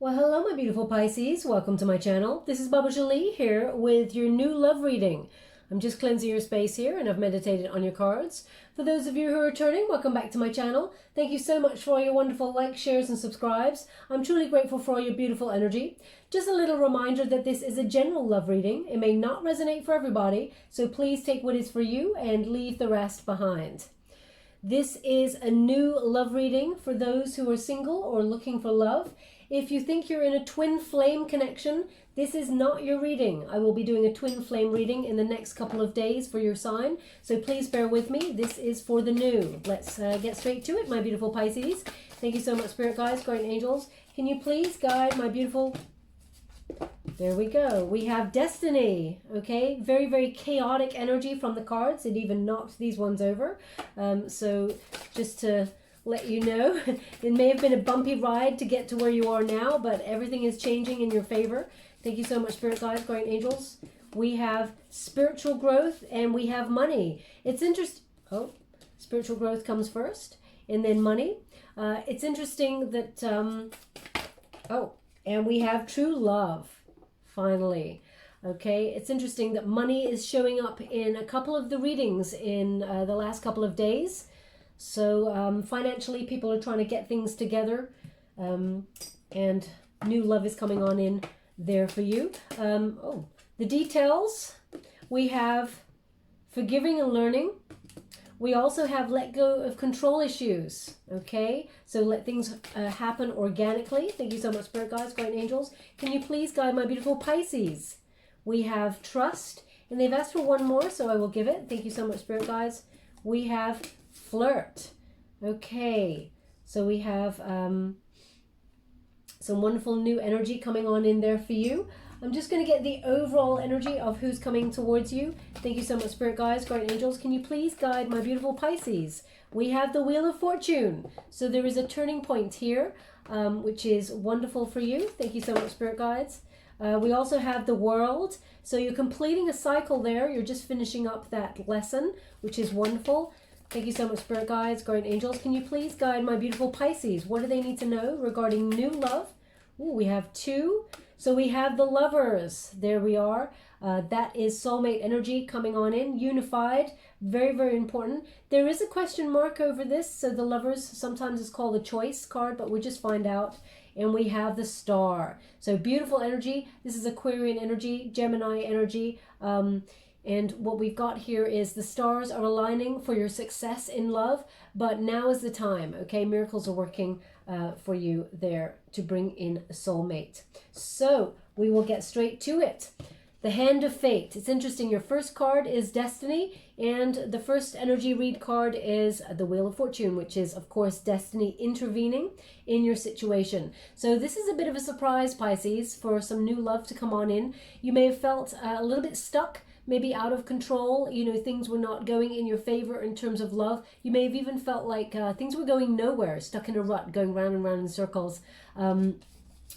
Well, hello, my beautiful Pisces. Welcome to my channel. This is Baba Jolie here with your new love reading. I'm just cleansing your space here and I've meditated on your cards. For those of you who are returning, welcome back to my channel. Thank you so much for all your wonderful likes, shares and subscribes. I'm truly grateful for all your beautiful energy. Just a little reminder that this is a general love reading. It may not resonate for everybody, so please take what is for you and leave the rest behind. This is a new love reading for those who are single or looking for love. If you think you're in a twin flame connection, this is not your reading. I will be doing a twin flame reading in the next couple of days for your sign, so please bear with me. This is for the new. Let's get straight to it, my beautiful Pisces. Thank you so much, Spirit Guides, Guardian Angels. Can you please guide my beautiful... There we go. We have Destiny, okay? Very, very chaotic energy from the cards. It even knocked these ones over. So just to let you know, it may have been a bumpy ride to get to where you are now, but everything is changing in your favor. Thank you so much, Spirit Guides, Guardian Angels. We have spiritual growth and we have money. It's interesting. Oh, spiritual growth comes first and then money. It's interesting that... and we have true love, finally. Okay, it's interesting that money is showing up in a couple of the readings in the last couple of days. So financially, people are trying to get things together, and new love is coming on in there for you. The details, we have forgiving and learning. We also have let go of control issues, okay? So let things happen organically. Thank you so much, Spirit Guides, Guardian Angels. Can you please guide my beautiful Pisces? We have trust, and they've asked for one more, so I will give it. Thank you so much, Spirit Guides. We have flirt. Okay, so we have some wonderful new energy coming on in there for you. I'm just going to get the overall energy of who's coming towards you. Thank you so much, Spirit Guides, Guardian Angels. Can you please guide my beautiful Pisces? We have the Wheel of Fortune. So there is a turning point here, which is wonderful for you. Thank you so much, Spirit Guides. We also have the World. So you're completing a cycle there. You're just finishing up that lesson, which is wonderful. Thank you so much, Spirit Guides, Guardian Angels. Can you please guide my beautiful Pisces? What do they need to know regarding new love? Ooh, we have two. So we have the Lovers. There we are. That is soulmate energy coming on in. Unified. Very, very important. There is a question mark over this. So the Lovers sometimes is called a choice card, but we'll just find out. And we have the Star. So beautiful energy. This is Aquarian energy, Gemini energy. And what we've got here is the stars are aligning for your success in love, but now is the time, okay? Miracles are working for you there to bring in a soulmate. So we will get straight to it. The Hand of Fate. It's interesting. Your first card is Destiny, and the first energy read card is the Wheel of Fortune, which is, of course, Destiny intervening in your situation. So this is a bit of a surprise, Pisces, for some new love to come on in. You may have felt a little bit stuck, maybe out of control, you know, things were not going in your favor in terms of love. You may have even felt like things were going nowhere, stuck in a rut, going round and round in circles.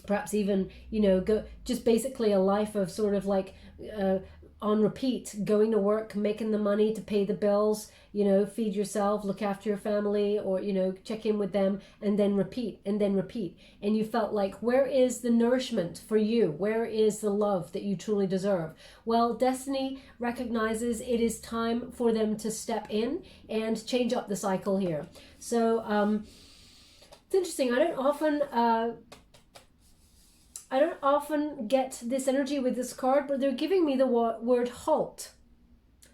Perhaps even, you know, just basically a life of sort of like on repeat, going to work, making the money to pay the bills, you know, feed yourself, look after your family, or, you know, check in with them, and then repeat, and then repeat. And you felt like, where is the nourishment for you? Where is the love that you truly deserve? Well, Destiny recognizes it is time for them to step in and change up the cycle here. So it's interesting. I don't often get this energy with this card, but they're giving me the word halt.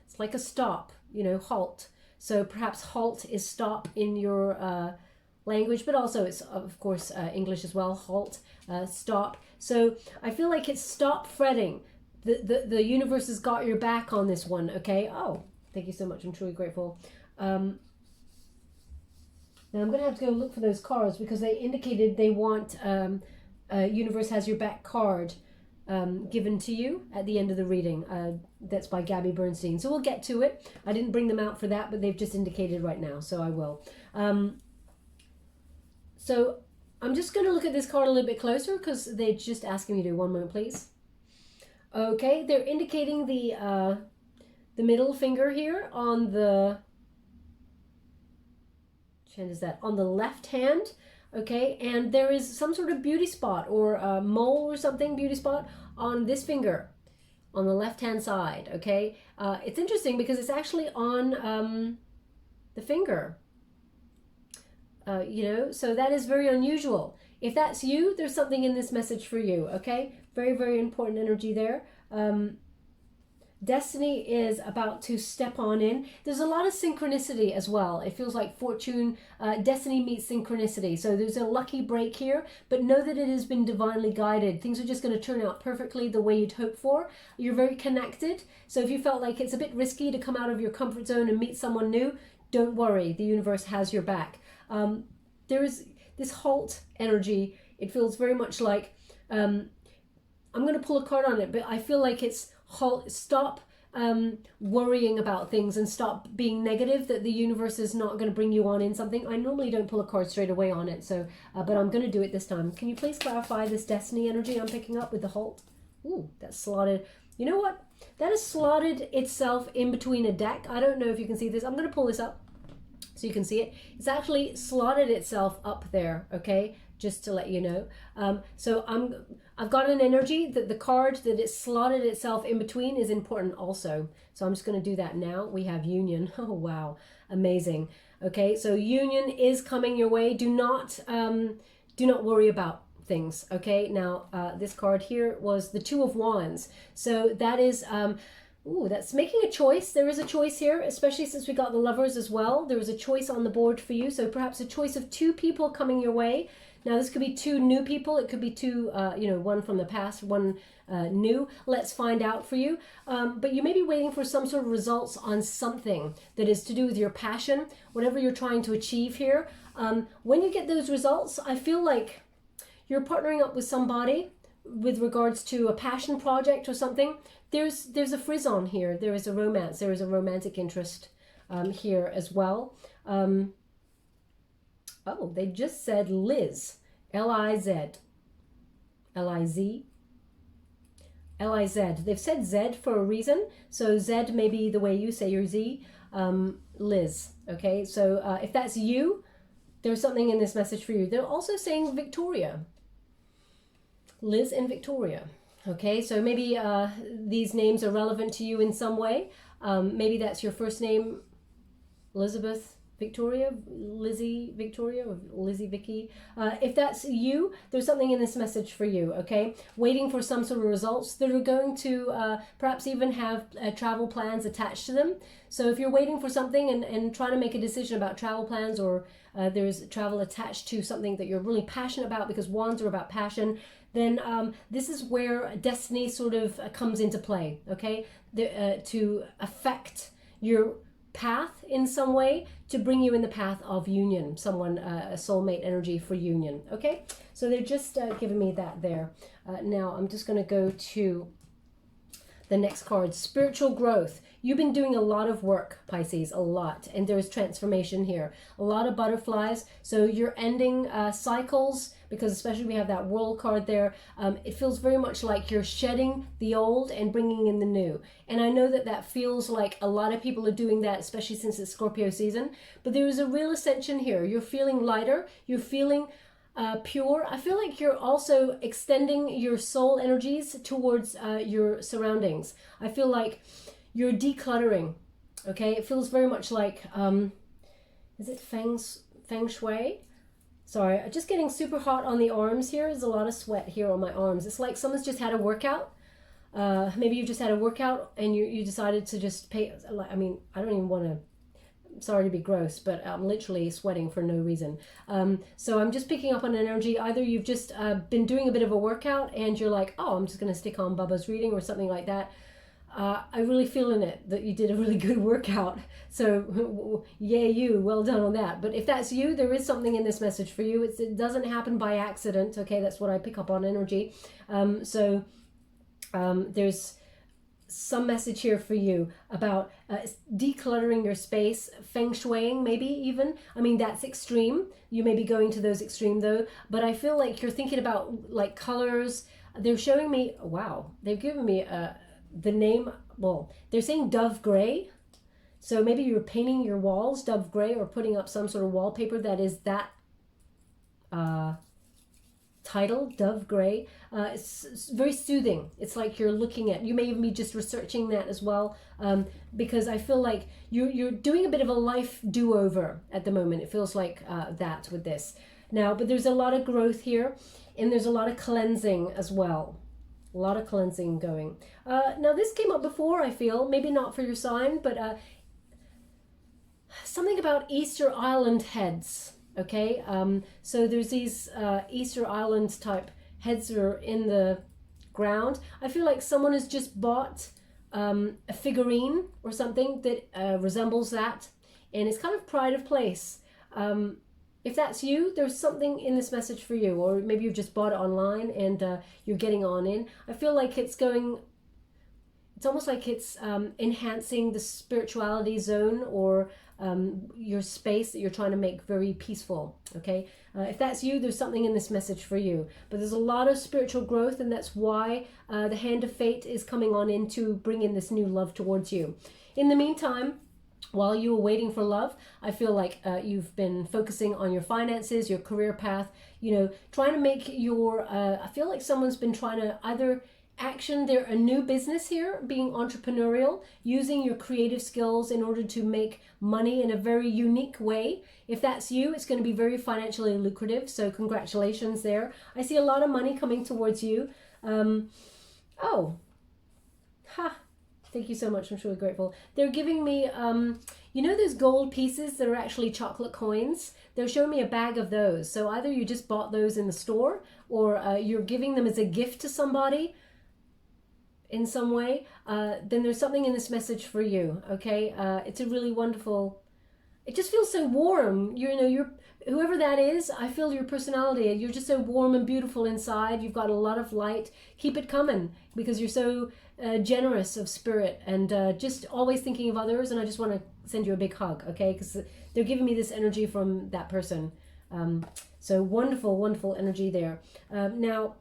It's like a stop, you know, halt. So perhaps halt is stop in your language, but also it's, of course, English as well, halt, stop. So I feel like it's stop fretting. The universe has got your back on this one, okay? Oh, thank you so much. I'm truly grateful. Now I'm going to have to go look for those cards because they indicated they want... Universe Has Your Back card given to you at the end of the reading. That's by Gabby Bernstein. So we'll get to it. I didn't bring them out for that, but they've just indicated right now, so I will. So I'm just going to look at this card a little bit closer because they're just asking me to. One moment, please. Okay, they're indicating the middle finger here on the... Which hand is that? On the left hand. okay? And there is some sort of beauty spot or a mole or something, beauty spot on this finger on the left-hand side, okay? It's interesting because it's actually on the finger, you know, so that is very unusual. If that's you, there's something in this message for you, okay? Very, very important energy there. Destiny is about to step on in. There's a lot of synchronicity as well. It feels like fortune, destiny meets synchronicity. So there's a lucky break here, but know that it has been divinely guided. Things are just going to turn out perfectly the way you'd hope for. You're very connected. So if you felt like it's a bit risky to come out of your comfort zone and meet someone new, don't worry. The universe has your back. There is this halt energy. It feels very much like, I'm going to pull a card on it, but I feel like it's halt, stop worrying about things and stop being negative, that the universe is not going to bring you on in something. I normally don't pull a card straight away on it, so but I'm going to do it this time. Can you please clarify this destiny energy I'm picking up with the halt? Ooh, that's slotted. You know what? That has slotted itself in between a deck. I don't know if you can see this. I'm going to pull this up so you can see it. It's actually slotted itself up there, okay? Just to let you know. So I've got an energy that the card that it's slotted itself in between is important also. So I'm just going to do that now. We have union. Oh, wow. Amazing. Okay, so union is coming your way. Do not worry about things. Okay, now this card here was the Two of Wands. So that is... ooh, that's making a choice. There is a choice here, especially since we got the Lovers as well. There is a choice on the board for you. So perhaps a choice of two people coming your way. Now, this could be two new people. It could be two, you know, one from the past, one new. Let's find out for you. But you may be waiting for some sort of results on something that is to do with your passion, whatever you're trying to achieve here. When you get those results, I feel like you're partnering up with somebody with regards to a passion project or something. There's a frisson here. There is a romance. There is a romantic interest here as well. Oh, they just said Liz. L-I-Z. L-I-Z. L-I-Z. They've said Z for a reason. So Z may be the way you say your Z. Liz. Okay, so if that's you, there's something in this message for you. They're also saying Victoria. Liz and Victoria. Okay, so maybe these names are relevant to you in some way. Maybe that's your first name, Elizabeth, Victoria, Lizzie, Victoria, or Lizzie, Vicky. If that's you, there's something in this message for you, okay? Waiting for some sort of results that are going to perhaps even have travel plans attached to them. So if you're waiting for something and trying to make a decision about travel plans, or there's travel attached to something that you're really passionate about, because wands are about passion, then this is where destiny sort of comes into play, okay? To affect your path in some way, to bring you in the path of union, someone, a soulmate energy for union, okay? So they're just giving me that there. Now I'm just going to go to the next card, spiritual growth. You've been doing a lot of work, Pisces, a lot, and there's transformation here. A lot of butterflies, so you're ending cycles, because especially we have that world card there. It feels very much like you're shedding the old and bringing in the new. And I know that that feels like a lot of people are doing that, especially since it's Scorpio season. But there is a real ascension here. You're feeling lighter. You're feeling pure. I feel like you're also extending your soul energies towards your surroundings. I feel like you're decluttering. Okay, it feels very much like, is it feng shui? Sorry, I'm just getting super hot on the arms here. There's a lot of sweat here on my arms. It's like someone's just had a workout. Maybe you just had a workout and you decided to just pay. I mean, I don't even want to, sorry to be gross, but I'm literally sweating for no reason. So I'm just picking up on energy. Either you've just been doing a bit of a workout and you're like, oh, I'm just going to stick on Baba's reading or something like that. I really feel in it that you did a really good workout. So yay you, well done on that. But if that's you, there is something in this message for you. It doesn't happen by accident. Okay, that's what I pick up on energy. There's some message here for you about decluttering your space, feng shuiing maybe even. I mean, that's extreme. You may be going to those extreme though, but I feel like you're thinking about like colors. They're showing me, wow, they've given me the name, well, they're saying dove gray. So maybe you're painting your walls dove gray or putting up some sort of wallpaper that is that title, Dove Gray. It's very soothing. It's like you're looking at, you may even be just researching that as well, because I feel like you're doing a bit of a life do-over at the moment. It feels like that with this. Now, but there's a lot of growth here, and there's a lot of cleansing as well. A lot of cleansing going. Now, this came up before, I feel. Maybe not for your sign, but something about Easter Island heads. Okay, so there's these Easter Island type heads that are in the ground. I feel like someone has just bought a figurine or something that resembles that, and it's kind of pride of place. If that's you, there's something in this message for you, or maybe you've just bought it online and you're getting on in. I feel like it's almost like it's enhancing the spirituality zone, or your space that you're trying to make very peaceful. Okay, if that's you, there's something in this message for you. But there's a lot of spiritual growth, and that's why the hand of fate is coming on in to bring in this new love towards you. In the meantime, while you were waiting for love, I feel like you've been focusing on your finances, your career path, trying to make your, I feel like someone's been trying to either action a new business here, being entrepreneurial, using your creative skills in order to make money in a very unique way. If that's you, it's going to be very financially lucrative, so congratulations there. I see a lot of money coming towards you. Thank you so much. I'm truly grateful. They're giving me, those gold pieces that are actually chocolate coins? They're showing me a bag of those. So either you just bought those in the store, or you're giving them as a gift to somebody in some way. Then there's something in this message for you, okay? It's a really wonderful, it just feels so warm. You're whoever that is, I feel your personality. You're just so warm and beautiful inside. You've got a lot of light. Keep it coming, because you're so generous of spirit and just always thinking of others. And I just want to send you a big hug, okay? Because they're giving me this energy from that person. So wonderful, wonderful energy there. Now,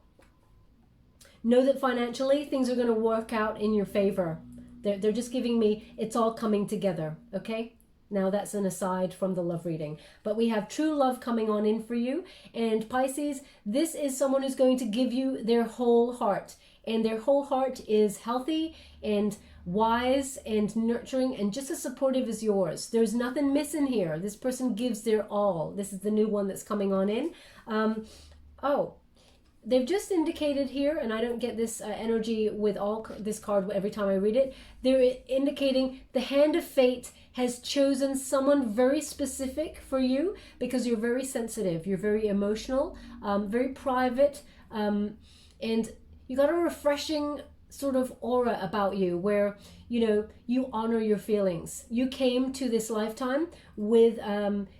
know that financially things are going to work out in your favor. They're just giving me, it's all coming together, okay? Now that's an aside from the love reading. But we have true love coming on in for you. And Pisces, this is someone who's going to give you their whole heart. And their whole heart is healthy and wise and nurturing and just as supportive as yours. There's nothing missing here. This person gives their all. This is the new one that's coming on in. They've just indicated here, and I don't get this energy with this card every time I read it. They're indicating the hand of fate has chosen someone very specific for you, because you're very sensitive, you're very emotional, very private, and you got a refreshing sort of aura about you where, you honor your feelings. You came to this lifetime with,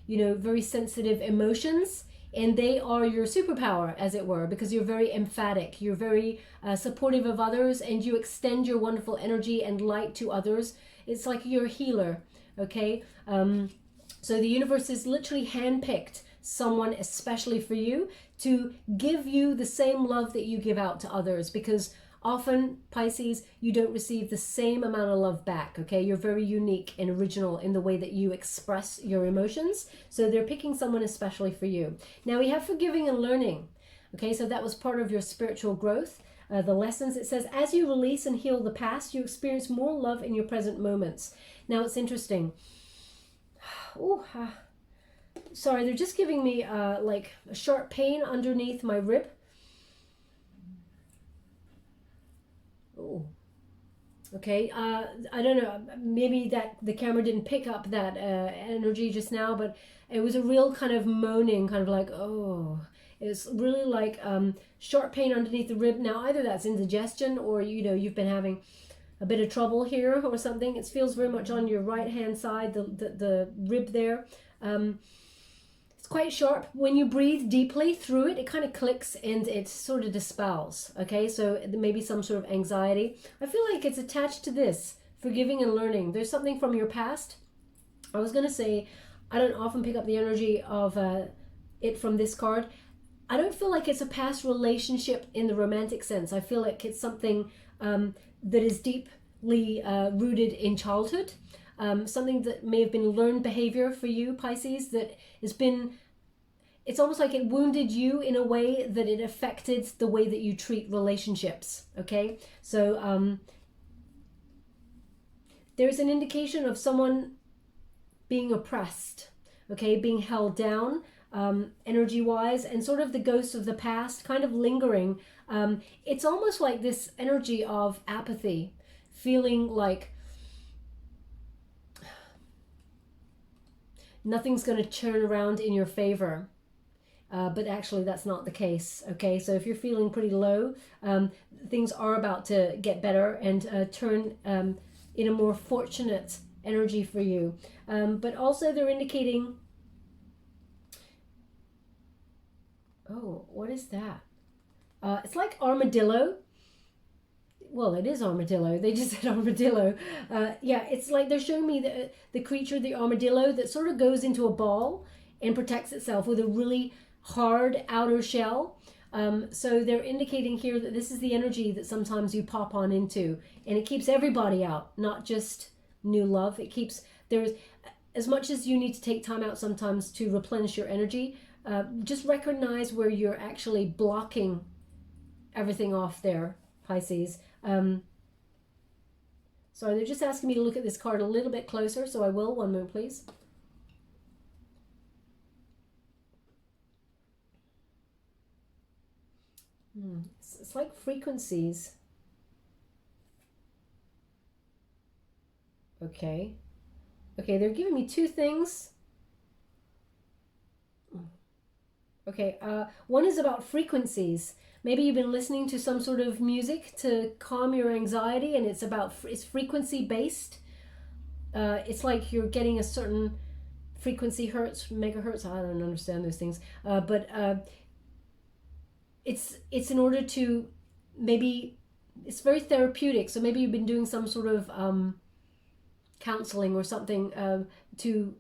very sensitive emotions, and they are your superpower, as it were, because you're very emphatic, you're very supportive of others, and you extend your wonderful energy and light to others. It's like you're a healer, okay? So the universe has literally handpicked someone especially for you to give you the same love that you give out to others, because often, Pisces, you don't receive the same amount of love back, okay? You're very unique and original in the way that you express your emotions. So they're picking someone especially for you. Now we have forgiving and learning, okay? So that was part of your spiritual growth. The lessons, it says, as you release and heal the past, you experience more love in your present moments. Now it's interesting. Sorry, they're just giving me like a sharp pain underneath my rib. Oh, okay. I don't know. Maybe that the camera didn't pick up that energy just now, but it was a real kind of moaning, kind of like, oh. It's really like sharp pain underneath the rib. Now, either that's indigestion or, you've been having a bit of trouble here or something. It feels very much on your right-hand side, the rib there. It's quite sharp. When you breathe deeply through it, it kind of clicks and it sort of dispels, okay? So maybe some sort of anxiety. I feel like it's attached to this, forgiving and learning. There's something from your past. I was going to say, I don't often pick up the energy of it from this card. I don't feel like it's a past relationship in the romantic sense. I feel like it's something that is deeply rooted in childhood. Something that may have been learned behavior for you, Pisces, that has been, it's almost like it wounded you in a way that it affected the way that you treat relationships. Okay, so there's an indication of someone being oppressed, okay, being held down, energy wise, and sort of the ghosts of the past kind of lingering. It's almost like this energy of apathy, feeling like nothing's going to turn around in your favor. But actually that's not the case. Okay, so if you're feeling pretty low, things are about to get better and turn in a more fortunate energy for you. But also they're indicating, oh, what is that? It's like armadillo. Well, it is armadillo. They just said armadillo. Yeah, it's like they're showing me the creature, the armadillo, that sort of goes into a ball and protects itself with a really hard outer shell. So they're indicating here that this is the energy that sometimes you pop on into, and it keeps everybody out, not just new love. It keeps, there's, as much as you need to take time out sometimes to replenish your energy, just recognize where you're actually blocking everything off there, Pisces. Sorry, they're just asking me to look at this card a little bit closer, so I will. One moment, please. It's like frequencies. Okay. Okay, they're giving me two things. Okay, one is about frequencies. Maybe you've been listening to some sort of music to calm your anxiety, and it's frequency based. It's like you're getting a certain frequency, hertz, megahertz. I don't understand those things, but it's in order to, maybe it's very therapeutic. So maybe you've been doing some sort of counseling or something to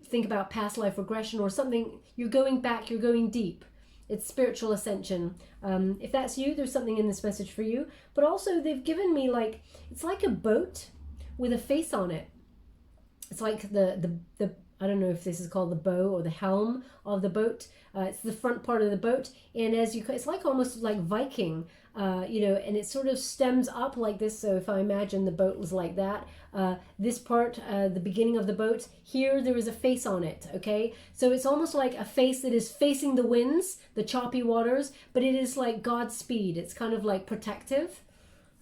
think about past life regression or something. You're going back, you're going deep. It's spiritual ascension. If that's you, there's something in this message for you. But also they've given me like, it's like a boat with a face on it. It's like the I don't know if this is called the bow or the helm of the boat. It's the front part of the boat. And as you, it's like almost like Viking, you know, and it sort of stems up like this. So if I imagine the boat was like that, this part, the beginning of the boat, here there is a face on it, okay? So it's almost like a face that is facing the winds, the choppy waters, but it is like Godspeed. It's kind of like protective,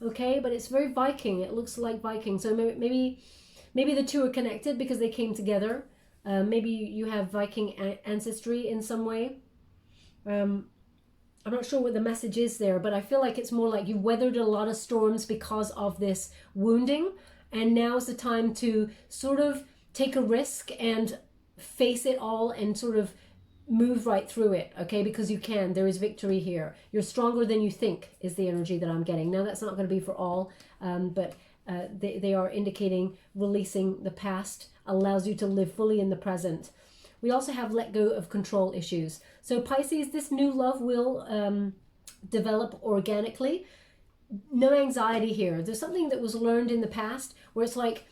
okay? But it's very Viking. It looks like Viking. So maybe the two are connected because they came together. Maybe you have Viking ancestry in some way. I'm not sure what the message is there, but I feel like it's more like you've weathered a lot of storms because of this wounding, and now's the time to sort of take a risk and face it all and sort of move right through it, okay? Because you can. There is victory here. You're stronger than you think is the energy that I'm getting. Now, that's not going to be for all, but they are indicating releasing the past allows you to live fully in the present. We also have let go of control issues. So Pisces, this new love will develop organically. No anxiety here. There's something that was learned in the past where it's like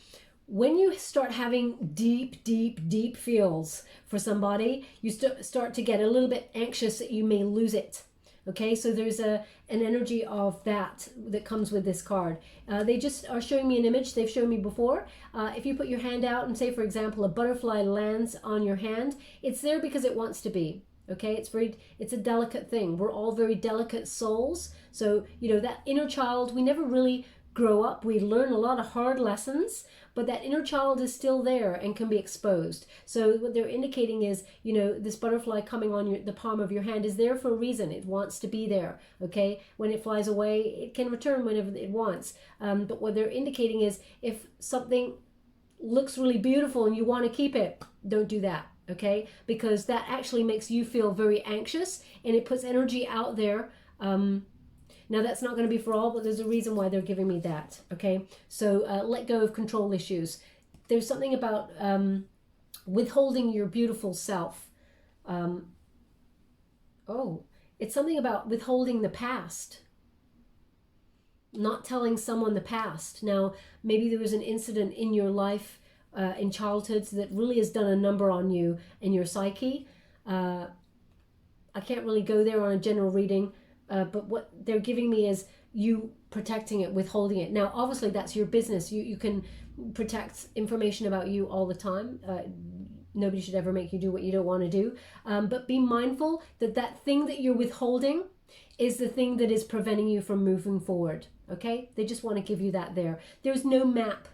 when you start having deep feels for somebody, you start to get a little bit anxious that you may lose it. Okay, so there's an energy of that comes with this card. They just are showing me an image they've shown me before. If you put your hand out and say, for example, a butterfly lands on your hand, it's there because it wants to be. Okay, it's a delicate thing. We're all very delicate souls. So, you know, that inner child, we never really grow up. We learn a lot of hard lessons, but that inner child is still there and can be exposed. So what they're indicating is, you know, this butterfly coming on the palm of your hand is there for a reason. It wants to be there, okay? When it flies away, it can return whenever it wants. But what they're indicating is if something looks really beautiful and you want to keep it, don't do that, okay? Because that actually makes you feel very anxious and it puts energy out there. Now, that's not going to be for all, but there's a reason why they're giving me that, okay? So let go of control issues. There's something about withholding your beautiful self. It's something about withholding the past. Not telling someone the past. Now, maybe there was an incident in your life in childhood that really has done a number on you and your psyche. I can't really go there on a general reading, but what they're giving me is you protecting it, withholding it. Now, obviously, that's your business. You can protect information about you all the time. Nobody should ever make you do what you don't want to do. But be mindful that that thing that you're withholding is the thing that is preventing you from moving forward. Okay? They just want to give you that there. There's no map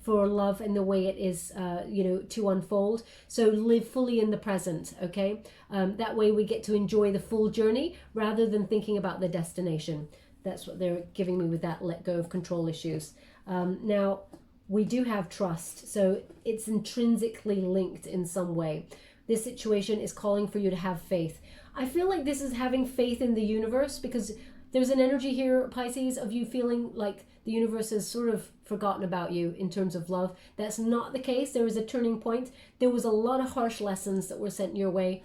for love and the way it is, to unfold. So live fully in the present, okay? That way we get to enjoy the full journey rather than thinking about the destination. That's what they're giving me with that let go of control issues. Now, we do have trust, so it's intrinsically linked in some way. This situation is calling for you to have faith. I feel like this is having faith in the universe, because there's an energy here, Pisces, of you feeling like the universe has sort of forgotten about you in terms of love. That's not the case. There was a turning point. There was a lot of harsh lessons that were sent your way,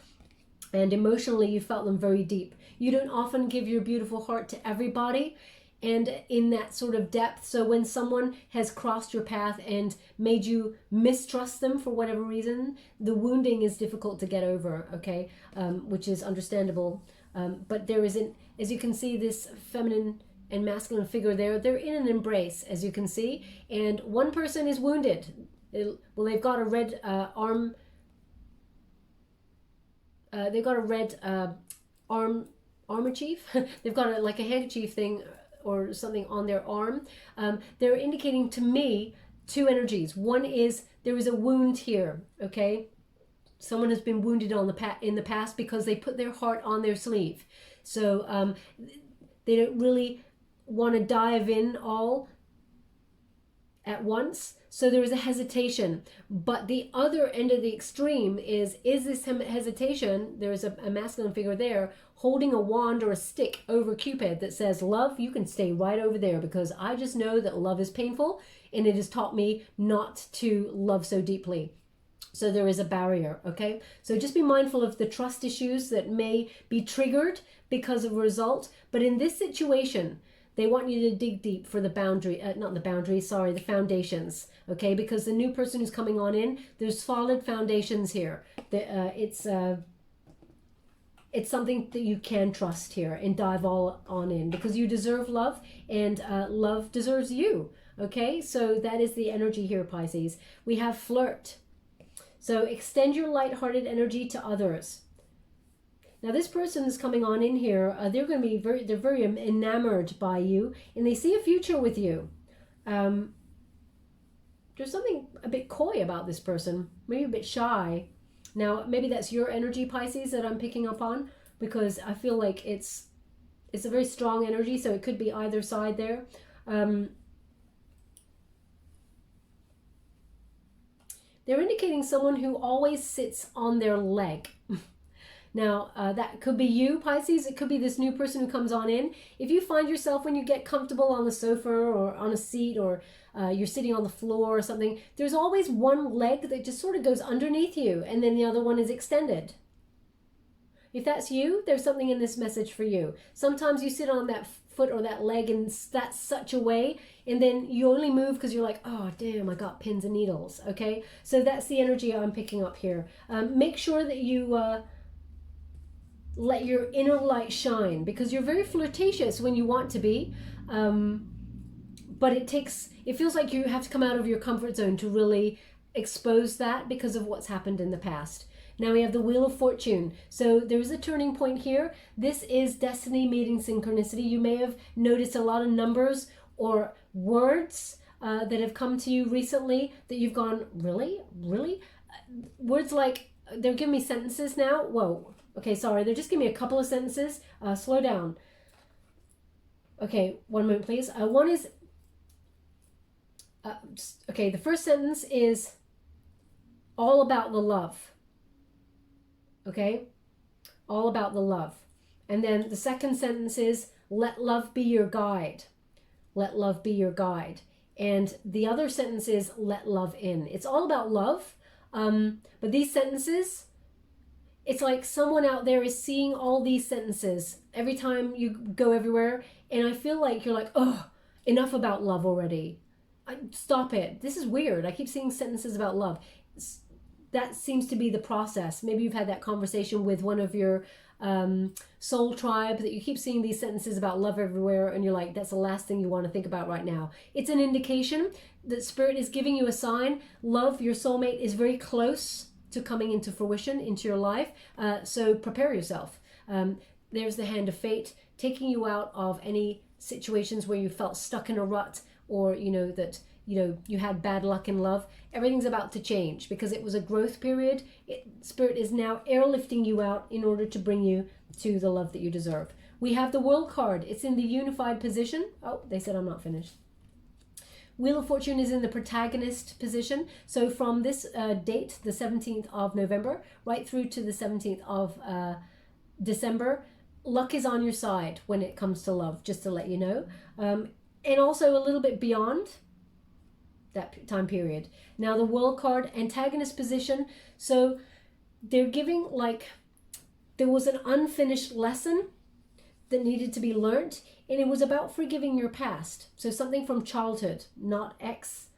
and emotionally you felt them very deep. You don't often give your beautiful heart to everybody and in that sort of depth. So when someone has crossed your path and made you mistrust them for whatever reason, the wounding is difficult to get over, okay? Which is understandable. But there isn't, as you can see, this feminine and masculine figure there, they're in an embrace, as you can see, and one person is wounded. They've got a red arm. They've got a red armor chief. They've got like a handkerchief thing or something on their arm. They're indicating to me two energies. One is there is a wound here, okay? Someone has been wounded in the past because they put their heart on their sleeve. So they don't really want to dive in all at once. So there is a hesitation. But the other end of the extreme is this hesitation? There's a masculine figure there holding a wand or a stick over Cupid that says, love, you can stay right over there, because I just know that love is painful and it has taught me not to love so deeply. So there is a barrier, okay? So just be mindful of the trust issues that may be triggered because of a result. But in this situation, they want you to dig deep for the the foundations, okay? Because the new person who's coming on in, there's solid foundations here. It's something that you can trust here and dive all on in, because you deserve love, and love deserves you, okay? So that is the energy here, Pisces. We have flirt. So extend your lighthearted energy to others. Now this person is coming on in here, they're going to be very enamored by you, and they see a future with you. There's something a bit coy about this person, maybe a bit shy. Now maybe that's your energy, Pisces, that I'm picking up on, because I feel like it's a very strong energy, so it could be either side there. They're indicating someone who always sits on their leg. Now, that could be you, Pisces. It could be this new person who comes on in. If you find yourself, when you get comfortable on the sofa or on a seat, or you're sitting on the floor or something, there's always one leg that just sort of goes underneath you, and then the other one is extended. If that's you, there's something in this message for you. Sometimes you sit on that foot or that leg in that's such a way, and then you only move because you're like, oh damn, I got pins and needles, okay? So that's the energy I'm picking up here. Make sure that you let your inner light shine, because you're very flirtatious when you want to be, but it feels like you have to come out of your comfort zone to really expose that because of what's happened in the past. Now we have the Wheel of Fortune. So there's a turning point here. This is destiny meeting synchronicity. You may have noticed a lot of numbers or words that have come to you recently that you've gone, really? Words like, they're giving me sentences now. Whoa. Okay, sorry. They're just giving me a couple of sentences. Slow down. Okay, one moment, please. One is, okay, the first sentence is all about the love. Okay, all about the love. And then the second sentence is, let love be your guide. Let love be your guide. And the other sentence is, let love in. It's all about love. But these sentences, it's like someone out there is seeing all these sentences every time you go everywhere. And I feel like you're like, oh, enough about love already. Stop it. This is weird. I keep seeing sentences about love. That seems to be the process. Maybe you've had that conversation with one of your soul tribe, that you keep seeing these sentences about love everywhere and you're like, that's the last thing you want to think about right now. It's an indication that Spirit is giving you a sign. Love, your soulmate, is very close to coming into fruition into your life. So prepare yourself. There's the hand of fate taking you out of any situations where you felt stuck in a rut, or that you had bad luck in love. Everything's about to change because it was a growth period. Spirit is now airlifting you out in order to bring you to the love that you deserve. We have the World card. It's in the unified position. Oh, they said I'm not finished. Wheel of Fortune is in the protagonist position. So from this date, the 17th of November, right through to the 17th of December, luck is on your side when it comes to love, just to let you know. And also a little bit beyond that time period. Now the World card, antagonist position. So they're giving, like, there was an unfinished lesson that needed to be learnt, and it was about forgiving your past. So something from childhood, not ex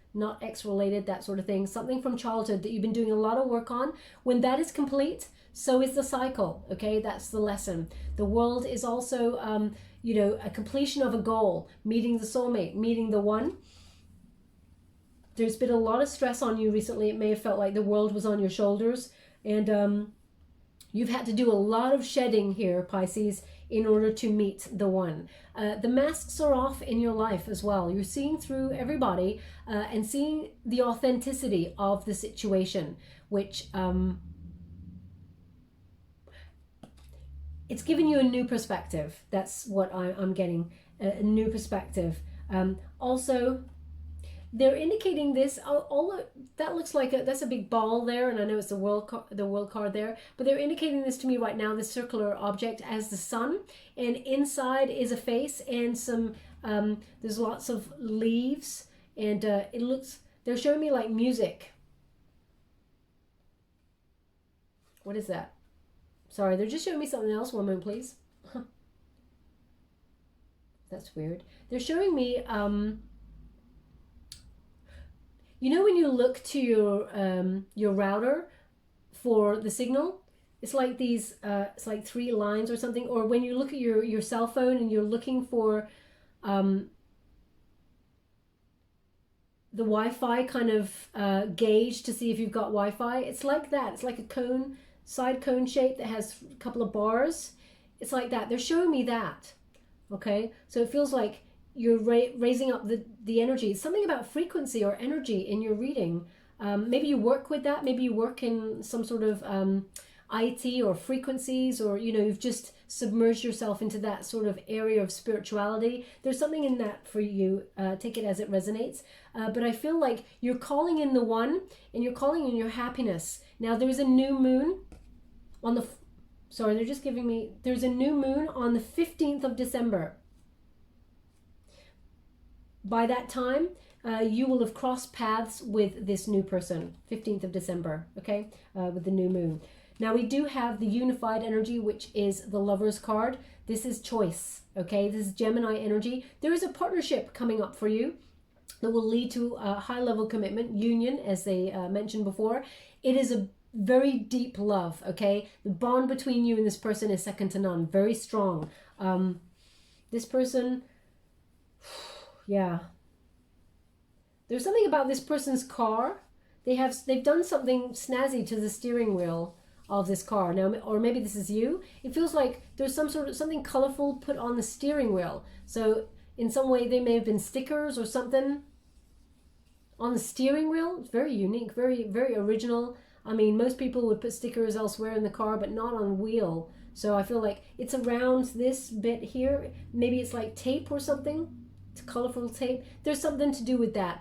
related, that sort of thing. Something from childhood that you've been doing a lot of work on. When that is complete, so is the cycle. Okay, that's the lesson. The World is also a completion of a goal, meeting the soulmate, meeting the one. There's been a lot of stress on you recently. It may have felt like the world was on your shoulders, and you've had to do a lot of shedding here, Pisces, in order to meet the one. The masks are off in your life as well. You're seeing through everybody and seeing the authenticity of the situation, which it's given you a new perspective. That's what I'm getting, a new perspective. Also, they're indicating this. That looks like that's a big ball there, and I know it's the world card there. But they're indicating this to me right now, this circular object, as the sun, and inside is a face and some. There's lots of leaves, and it looks. They're showing me like music. What is that? Sorry, they're just showing me something else. One moment, please. That's weird. They're showing me. You know when you look to your router for the signal, it's like these, it's like 3 lines or something. Or when you look at your cell phone and you're looking for the Wi-Fi kind of gauge to see if you've got Wi-Fi. It's like that. It's like a cone, side cone shape that has a couple of bars. It's like that. They're showing me that. Okay, so it feels like you're raising up the energy. It's something about frequency or energy in your reading. Maybe you work with that. Maybe you work in some sort of IT or frequencies, or you've just submerged yourself into that sort of area of spirituality. There's something in that for you. Take it as it resonates. But I feel like you're calling in the one, and you're calling in your happiness. Now there's a new moon on the. Sorry, they're just giving me. There's a new moon on the 15th of December. By that time, you will have crossed paths with this new person, 15th of December, okay, with the new moon. Now, we do have the unified energy, which is the Lover's card. This is choice, okay? This is Gemini energy. There is a partnership coming up for you that will lead to a high-level commitment, union, as they mentioned before. It is a very deep love, okay? The bond between you and this person is second to none, very strong. This person... Yeah. There's something about this person's car. They've done something snazzy to the steering wheel of this car. Now, or maybe this is you. It feels like there's something colorful put on the steering wheel. So in some way they may have been stickers or something on the steering wheel. It's very unique, very, very original. I mean, most people would put stickers elsewhere in the car, but not on wheel. So I feel like it's around this bit here. Maybe it's like tape or something. It's colorful tape. There's something to do with that.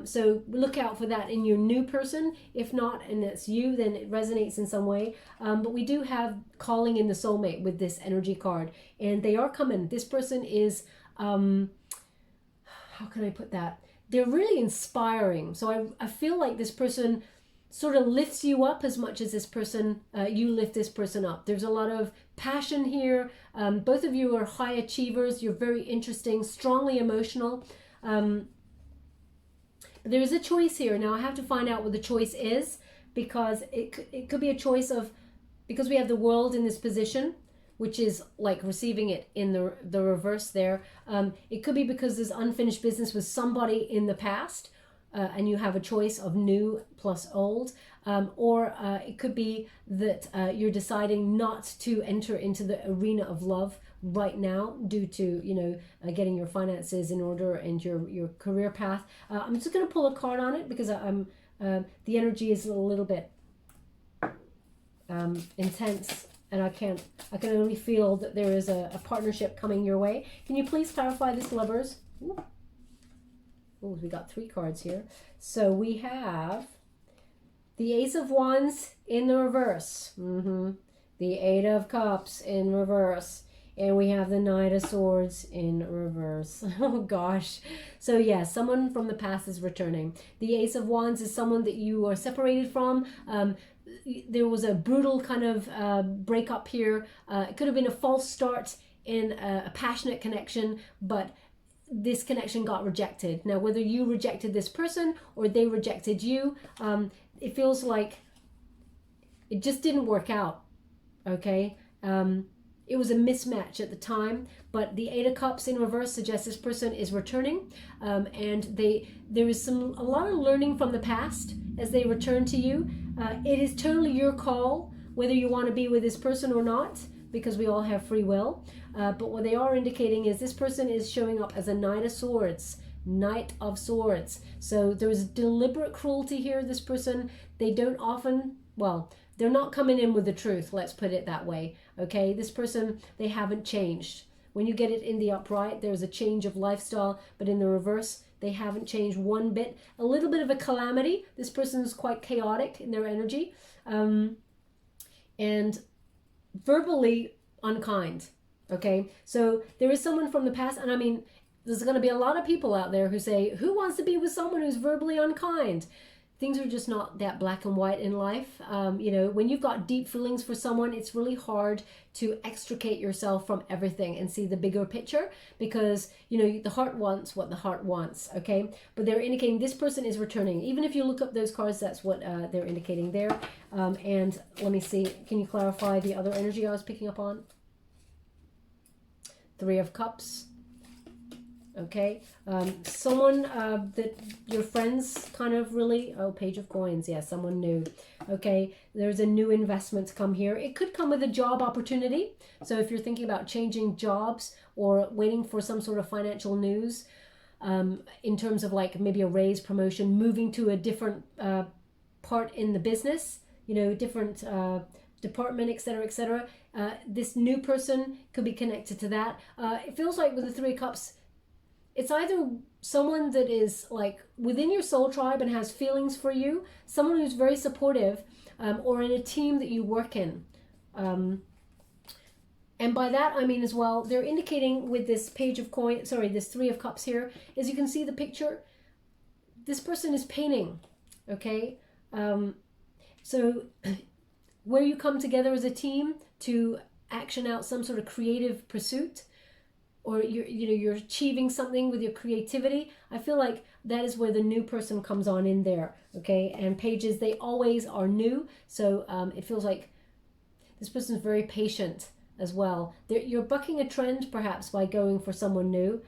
So look out for that in your new person. If not, and it's you, then it resonates in some way. But we do have calling in the soulmate with this energy card. And they are coming. This person is, how can I put that? They're really inspiring. So I feel like this person sort of lifts you up as much as this person, you lift this person up. There's a lot of passion here. Both of you are high achievers. You're very interesting, strongly emotional. But there is a choice here. Now I have to find out what the choice is, because it could be a choice of, because we have the World in this position, which is like receiving it in the reverse there. It could be because there's unfinished business with somebody in the past, and you have a choice of new plus old. Or it could be that you're deciding not to enter into the arena of love right now due to, you know, getting your finances in order and your career path. I'm just going to pull a card on it because the energy is a little bit intense, and I can only feel that there is a partnership coming your way. Can you please clarify this, lovers? Ooh. Ooh, we got 3 cards here. So we have the Ace of Wands in the reverse. The 8 of Cups in reverse. And we have the Knight of Swords in reverse. Oh gosh. So yeah, someone from the past is returning. The Ace of Wands is someone that you are separated from. There was a brutal kind of breakup here. It could have been a false start in a passionate connection, but this connection got rejected. Now, whether you rejected this person or they rejected you, it feels like it just didn't work out, okay? It was a mismatch at the time, but the 8 of Cups in reverse suggests this person is returning, and there is a lot of learning from the past as they return to you. It is totally your call whether you want to be with this person or not, because we all have free will. But what they are indicating is this person is showing up as a Knight of Swords. Knight of Swords. So there's deliberate cruelty here. This person, they don't often, well, they're not coming in with the truth, let's put it that way. Okay, this person, they haven't changed. When you get it in the upright, there's a change of lifestyle, but in the reverse, they haven't changed one bit. A little bit of a calamity. This person is quite chaotic in their energy, and verbally unkind. Okay, so there is someone from the past, and I mean, there's going to be a lot of people out there who say, who wants to be with someone who's verbally unkind? Things are just not that black and white in life. You know, when you've got deep feelings for someone, it's really hard to extricate yourself from everything and see the bigger picture, because, you know, the heart wants what the heart wants, okay? But they're indicating this person is returning. Even if you look up those cards, that's what they're indicating there. And let me see, can you clarify the other energy I was picking up on? 3 of Cups. Okay, someone that your friends kind of really, oh, Page of Coins, yeah, someone new. Okay, there's a new investment to come here. It could come with a job opportunity. So if you're thinking about changing jobs or waiting for some sort of financial news, in terms of like maybe a raise, promotion, moving to a different part in the business, you know, different department, etc., etc. This new person could be connected to that. It feels like with the 3 of Cups, it's either someone that is like within your soul tribe and has feelings for you, someone who's very supportive, or in a team that you work in. And by that, I mean as well, they're indicating with this Page of Coins, sorry, this 3 of Cups here, as you can see the picture, this person is painting, okay? So where you come together as a team to action out some sort of creative pursuit, or you're achieving something with your creativity, I feel like that is where the new person comes on in there, okay? And pages, they always are new, so it feels like this person's very patient as well. You're bucking a trend perhaps by going for someone new.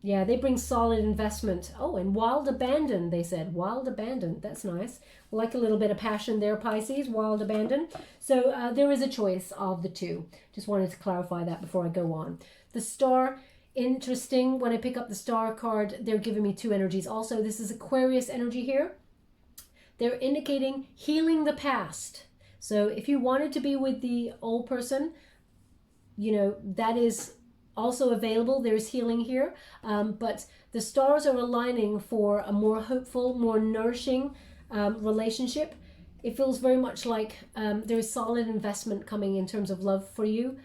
Yeah, they bring solid investment. Oh, and wild abandon, they said. Wild abandon, that's nice. Like a little bit of passion there, Pisces, wild abandon. So there is a choice of the two. Just wanted to clarify that before I go on. The Star, interesting. When I pick up the Star card, they're giving me 2 energies. Also, this is Aquarius energy here. They're indicating healing the past. So if you wanted to be with the old person, you know, that is also available. There's healing here, but the stars are aligning for a more hopeful, more nourishing relationship. It feels very much like there is solid investment coming in terms of love for you,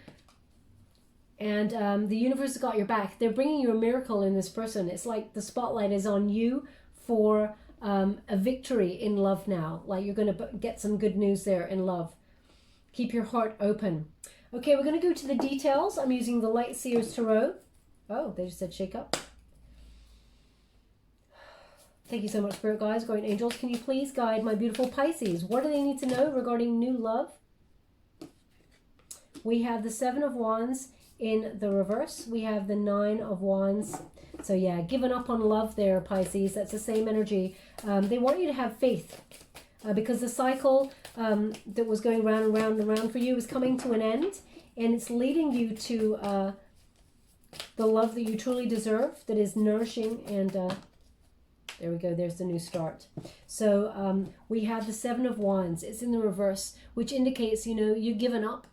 and the universe has got your back. They're bringing you a miracle in this person. It's like the spotlight is on you for a victory in love now. Like you're going to get some good news there in love. Keep your heart open. Okay, we're going to go to the details. I'm using the Light Seers Tarot. Oh, they just said shake up. Thank you so much, Spirit Guides, Guardian Angels. Can you please guide my beautiful Pisces? What do they need to know regarding new love? We have the Seven of Wands in the reverse. We have the Nine of Wands. So yeah, giving up on love there, Pisces. That's the same energy. They want you to have faith because the cycle that was going round and round and round for you is coming to an end, and it's leading you to the love that you truly deserve, that is nourishing. And there we go, there's the new start. So we have the Seven of Wands. It's in the reverse, which indicates, you know, you've given up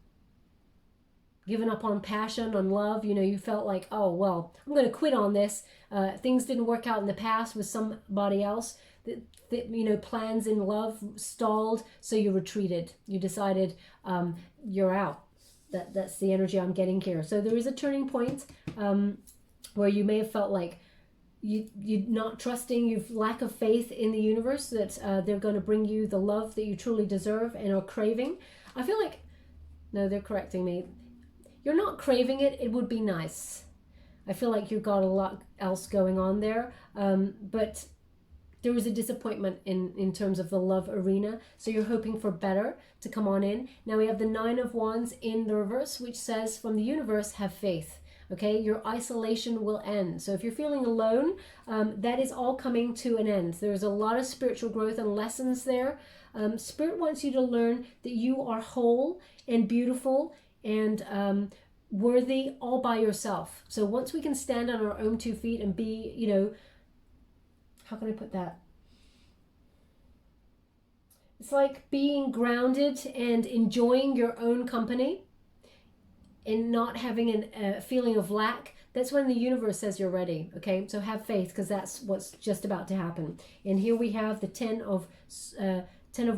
on passion, on love. You know, you felt like, oh, well, I'm going to quit on this. Things didn't work out in the past with somebody else. You know, plans in love stalled, so you retreated. You decided you're out. That's the energy I'm getting here. So there is a turning point where you may have felt like you're not trusting, you've lack of faith in the universe that they're going to bring you the love that you truly deserve and are craving. I feel like, no, they're correcting me. You're not craving it. It would be nice. I feel like you've got a lot else going on there. But there was a disappointment in terms of the love arena. So you're hoping for better to come on in. Now we have the Nine of Wands in the reverse, which says from the universe, have faith. Okay, your isolation will end. So if you're feeling alone, that is all coming to an end. There's a lot of spiritual growth and lessons there. Spirit wants you to learn that you are whole and beautiful and worthy all by yourself. So once we can stand on our own 2 feet and be, you know, how can I put that? It's like being grounded and enjoying your own company and not having a feeling of lack. That's when the universe says you're ready. Okay, so have faith, because that's what's just about to happen. And here we have the Ten of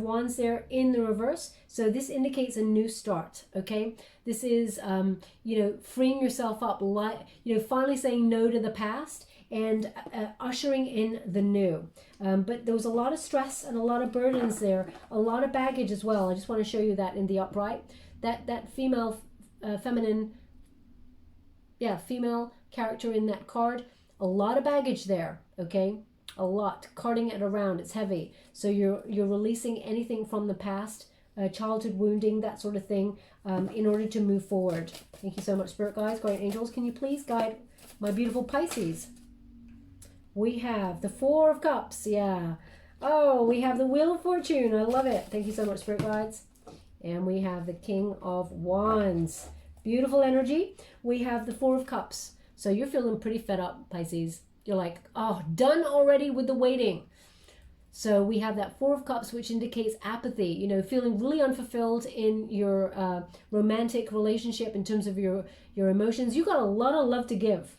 Wands there in the reverse. So this indicates a new start. Okay, this is you know, freeing yourself up, you know, finally saying no to the past and ushering in the new. But there was a lot of stress and a lot of burdens there, a lot of baggage as well. I just want to show you that in the upright. That female female character in that card, a lot of baggage there. Okay, a lot, carting it around. It's heavy. So you're releasing anything from the past, childhood wounding, that sort of thing, in order to move forward. Thank you so much, Spirit Guides, Guardian Angels. Can you please guide my beautiful Pisces? We have the Four of Cups. Yeah. Oh, we have the Wheel of Fortune. I love it. Thank you so much, Spirit Guides. And we have the King of Wands. Beautiful energy. We have the Four of Cups. So you're feeling pretty fed up, Pisces. You're like, oh, done already with the waiting. So we have that Four of Cups, which indicates apathy, you know, feeling really unfulfilled in your romantic relationship in terms of your emotions. You got a lot of love to give.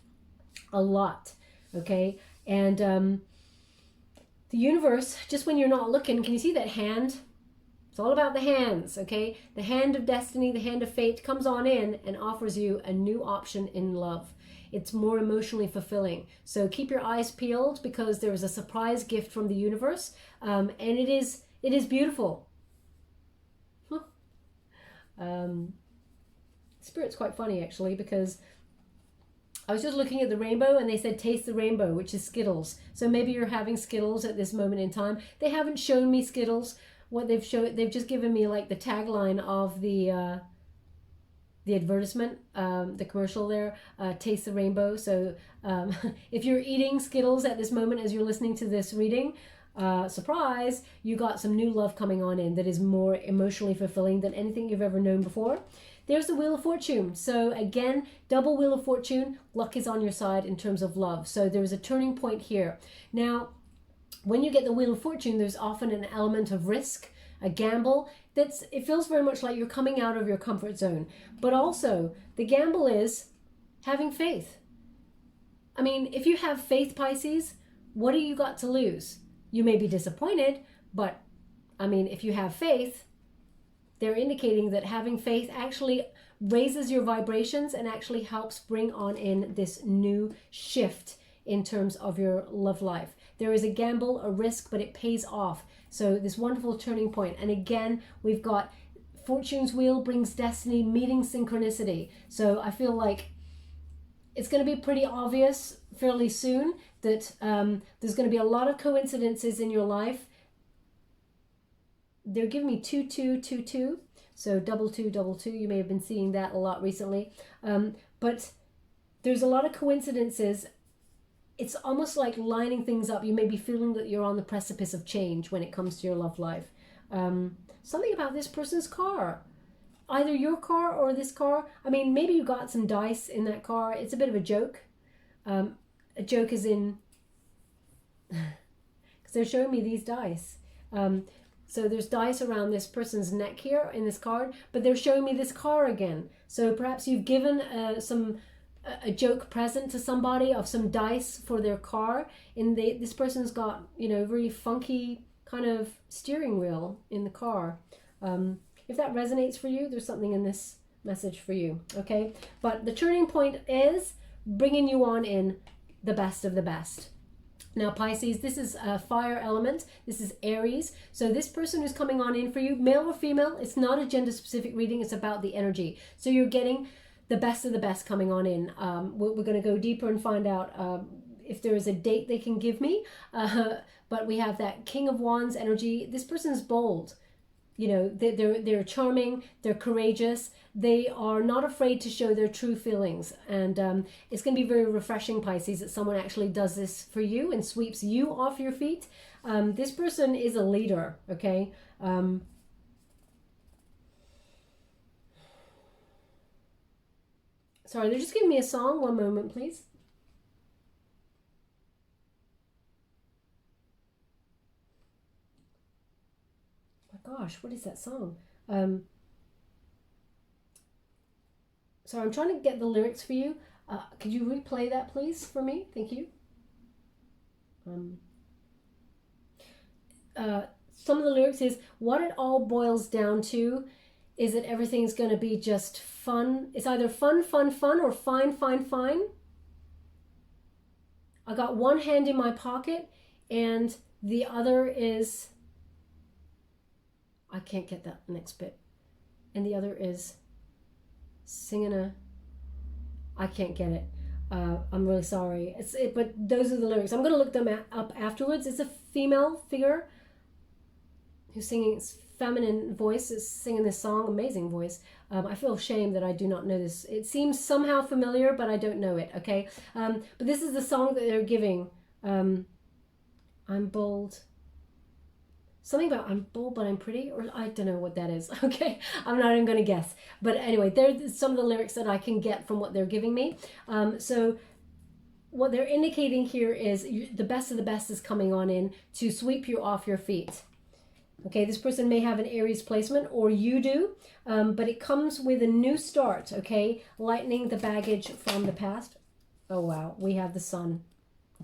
A lot. Okay. And the universe, just when you're not looking, can you see that hand? It's all about the hands, okay? The hand of destiny, the hand of fate comes on in and offers you a new option in love. It's more emotionally fulfilling. So keep your eyes peeled, because there is a surprise gift from the universe, and it is beautiful. Spirit's quite funny, actually, because I was just looking at the rainbow and they said taste the rainbow, which is Skittles. So maybe you're having Skittles at this moment in time. They haven't shown me Skittles. What they've just given me like the tagline of the advertisement, the commercial there, taste the rainbow. So if you're eating Skittles at this moment as you're listening to this reading, surprise, you got some new love coming on in that is more emotionally fulfilling than anything you've ever known before. There's the Wheel of Fortune. So again, double Wheel of Fortune, luck is on your side in terms of love. So there's a turning point here. Now, when you get the Wheel of Fortune, there's often an element of risk, a gamble. It feels very much like you're coming out of your comfort zone. But also, the gamble is having faith. I mean, if you have faith, Pisces, what do you got to lose? You may be disappointed, but I mean, if you have faith, they're indicating that having faith actually raises your vibrations and actually helps bring on in this new shift in terms of your love life. There is a gamble, a risk, but it pays off. So this wonderful turning point. And again, we've got Fortune's wheel brings destiny, meeting synchronicity. So I feel like it's going to be pretty obvious fairly soon that there's going to be a lot of coincidences in your life. They're giving me 2222. So double two, double two. You may have been seeing that a lot recently. But there's a lot of coincidences. It's almost like lining things up. You may be feeling that you're on the precipice of change when it comes to your love life. Something about this person's car. Either your car or this car. I mean, maybe you got some dice in that car. It's a bit of a joke. A joke is in... Because they're showing me these dice. So there's dice around this person's neck here in this card, but they're showing me this car again. So perhaps you've given a joke present to somebody of some dice for their car, and this person's got, you know, really funky kind of steering wheel in the car. If that resonates for you, there's something in this message for you, okay? But the turning point is bringing you on in the best of the best. Now, Pisces, this is a fire element. This is Aries. So this person who's coming on in for you, male or female, it's not a gender-specific reading. It's about the energy. So you're getting the best of the best coming on in. We're going to go deeper and find out if there is a date they can give me. But we have that King of Wands energy. This person's bold. You know, they're charming, they're courageous, they are not afraid to show their true feelings. And it's going to be very refreshing, Pisces, that someone actually does this for you and sweeps you off your feet. This person is a leader, okay? Sorry, they're just giving me a song. One moment, please. Gosh, what is that song? Sorry, I'm trying to get the lyrics for you. Could you replay that, please, for me? Thank you. Some of the lyrics is, what it all boils down to is that everything's going to be just fun. It's either fun, fun, fun, or fine, fine, fine. I got one hand in my pocket, and the other is... I can't get that next bit. And the other is singing a... I can't get it. I'm really sorry. But those are the lyrics. I'm going to look them up afterwards. It's a female figure who's singing, feminine voice, is singing this song. Amazing voice. I feel ashamed that I do not know this. It seems somehow familiar, but I don't know it, okay? But this is the song that they're giving. I'm bold. Something about I'm bold but I'm pretty, or I don't know what that is, okay? I'm not even going to guess. But anyway, there's some of the lyrics that I can get from what they're giving me. So what they're indicating here is the best of the best is coming on in to sweep you off your feet. Okay, this person may have an Aries placement, or you do, but it comes with a new start, okay? Lightening the baggage from the past. Oh, wow, we have the Sun.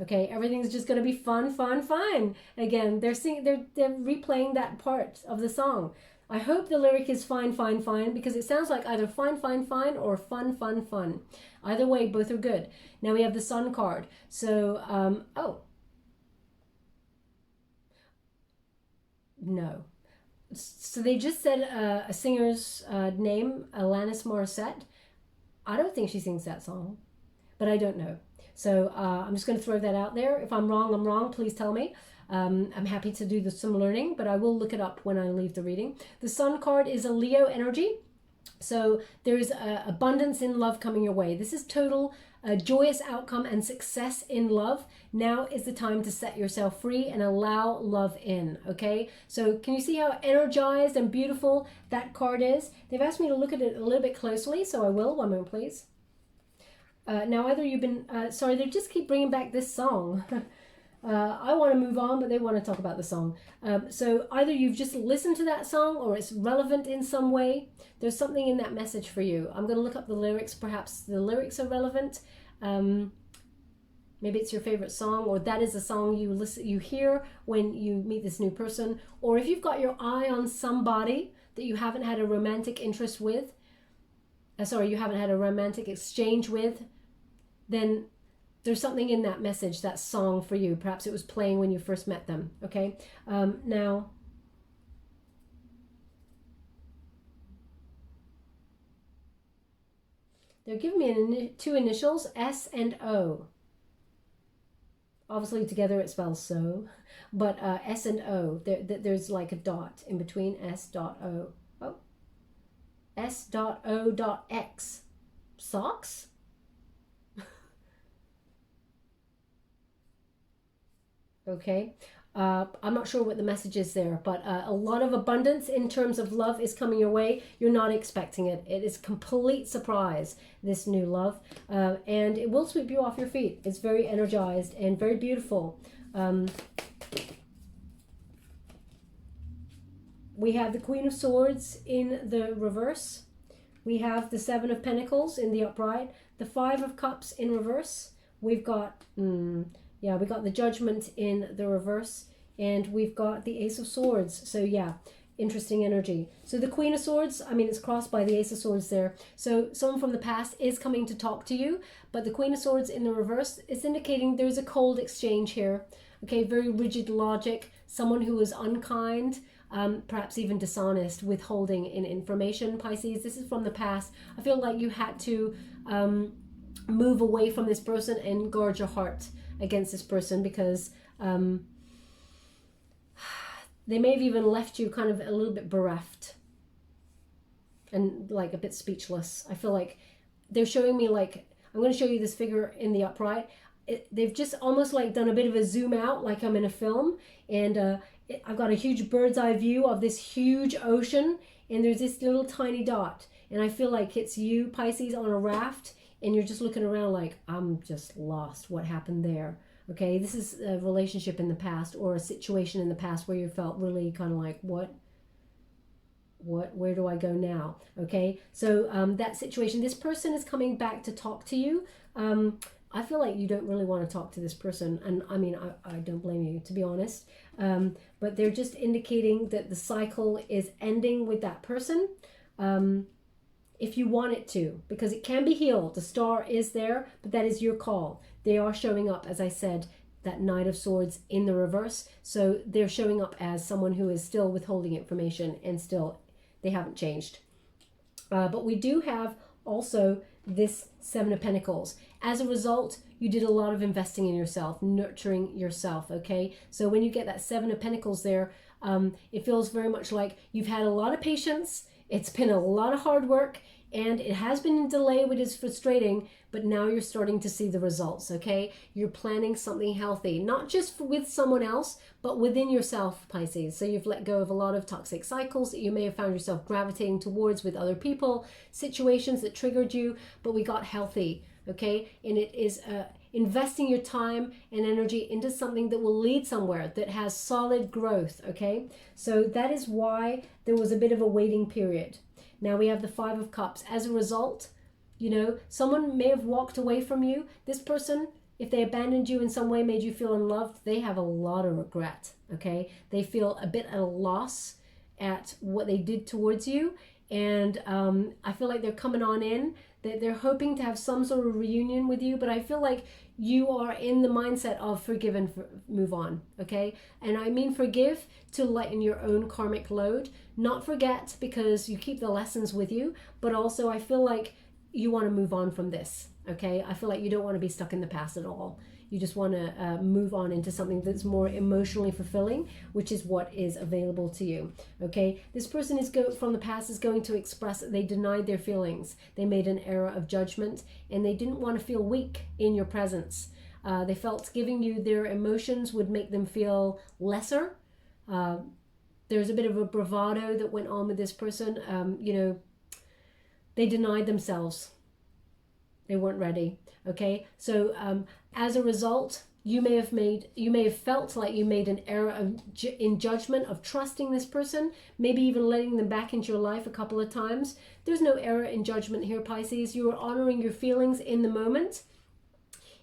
Okay, everything's just going to be fun, fun, fun. Again, they're replaying that part of the song. I hope the lyric is fine, fine, fine, because it sounds like either fine, fine, fine, or fun, fun, fun. Either way, both are good. Now we have the Sun card. So, no. So they just said a singer's name, Alanis Morissette. I don't think she sings that song, but I don't know. So I'm just going to throw that out there. If I'm wrong, I'm wrong. Please tell me. I'm happy to do some learning, but I will look it up when I leave the reading. The Sun card is a Leo energy. So there's abundance in love coming your way. This is total joyous outcome and success in love. Now is the time to set yourself free and allow love in, okay? So can you see how energized and beautiful that card is? They've asked me to look at it a little bit closely, so I will. One moment, please. Now, either you've been, sorry, they just keep bringing back this song. I want to move on, but they want to talk about the song. So either you've just listened to that song or it's relevant in some way. There's something in that message for you. I'm going to look up the lyrics. Perhaps the lyrics are relevant. Maybe it's your favorite song, or that is a song you hear when you meet this new person. Or if you've got your eye on somebody that you haven't had a romantic interest with, you haven't had a romantic exchange with, then there's something in that message, that song for you. Perhaps it was playing when you first met them, okay? Now, they're giving me two initials, S and O. Obviously together it spells so, but S and O, there's like a dot in between S dot O. Oh, S.O.X. Socks? Okay. I'm not sure what the message is there, but a lot of abundance in terms of love is coming your way. You're not expecting it. It is complete surprise, this new love, and it will sweep you off your feet. It's very energized and very beautiful. We have the Queen of Swords in the reverse. We have the Seven of Pentacles in the upright. The Five of Cups in reverse. We've got... yeah, we got the Judgment in the reverse, and we've got the Ace of Swords. So yeah, interesting energy. So the Queen of Swords, I mean, it's crossed by the Ace of Swords there. So someone from the past is coming to talk to you, but the Queen of Swords in the reverse is indicating there's a cold exchange here. Okay, very rigid logic, someone who is unkind, perhaps even dishonest, withholding in information, Pisces. This is from the past. I feel like you had to move away from this person and guard your heart against this person, because they may have even left you kind of a little bit bereft and like a bit speechless. I feel like they're showing me, like, I'm going to show you this figure in the upright. They've just almost like done a bit of a zoom out, like I'm in a film, and I've got a huge bird's eye view of this huge ocean, and there's this little tiny dot, and I feel like it's you, Pisces, on a raft, and you're just looking around like, I'm just lost. What happened there? Okay, this is a relationship in the past, or a situation in the past where you felt really kind of like, where do I go now? Okay, so that situation, this person is coming back to talk to you. I feel like you don't really want to talk to this person, and I mean, I don't blame you, to be honest, but they're just indicating that the cycle is ending with that person. If you want it to, because it can be healed. The star is there, but that is your call. They are showing up, as I said, that Knight of Swords in the reverse. So they're showing up as someone who is still withholding information, and still they haven't changed. But we do have also this Seven of Pentacles. As a result, you did a lot of investing in yourself, nurturing yourself, okay? So when you get that Seven of Pentacles there, it feels very much like you've had a lot of patience. It's been a lot of hard work, and it has been a delay, which is frustrating, but now you're starting to see the results, okay? You're planning something healthy, not just with someone else, but within yourself, Pisces. So you've let go of a lot of toxic cycles that you may have found yourself gravitating towards with other people, situations that triggered you, but we got healthy, okay? And it is investing your time and energy into something that will lead somewhere, that has solid growth, okay? So that is why there was a bit of a waiting period. Now we have the Five of Cups. As a result, you know, someone may have walked away from you. This person, if they abandoned you in some way, made you feel unloved, they have a lot of regret, okay? They feel a bit at a loss at what they did towards you. And I feel like they're coming on in. They're hoping to have some sort of reunion with you, but I feel like you are in the mindset of forgive and move on, okay? And I mean forgive to lighten your own karmic load, not forget because you keep the lessons with you, but also I feel like you want to move on from this, okay? I feel like you don't want to be stuck in the past at all. You just want to move on into something that's more emotionally fulfilling, which is what is available to you, okay? This person from the past is going to express that they denied their feelings. They made an error of judgment, and they didn't want to feel weak in your presence. They felt giving you their emotions would make them feel lesser. There's a bit of a bravado that went on with this person. You know, they denied themselves. They weren't ready, okay? So as a result, you may have felt like you made an error in judgment of trusting this person, maybe even letting them back into your life a couple of times. There's no error in judgment here, Pisces. You are honoring your feelings in the moment,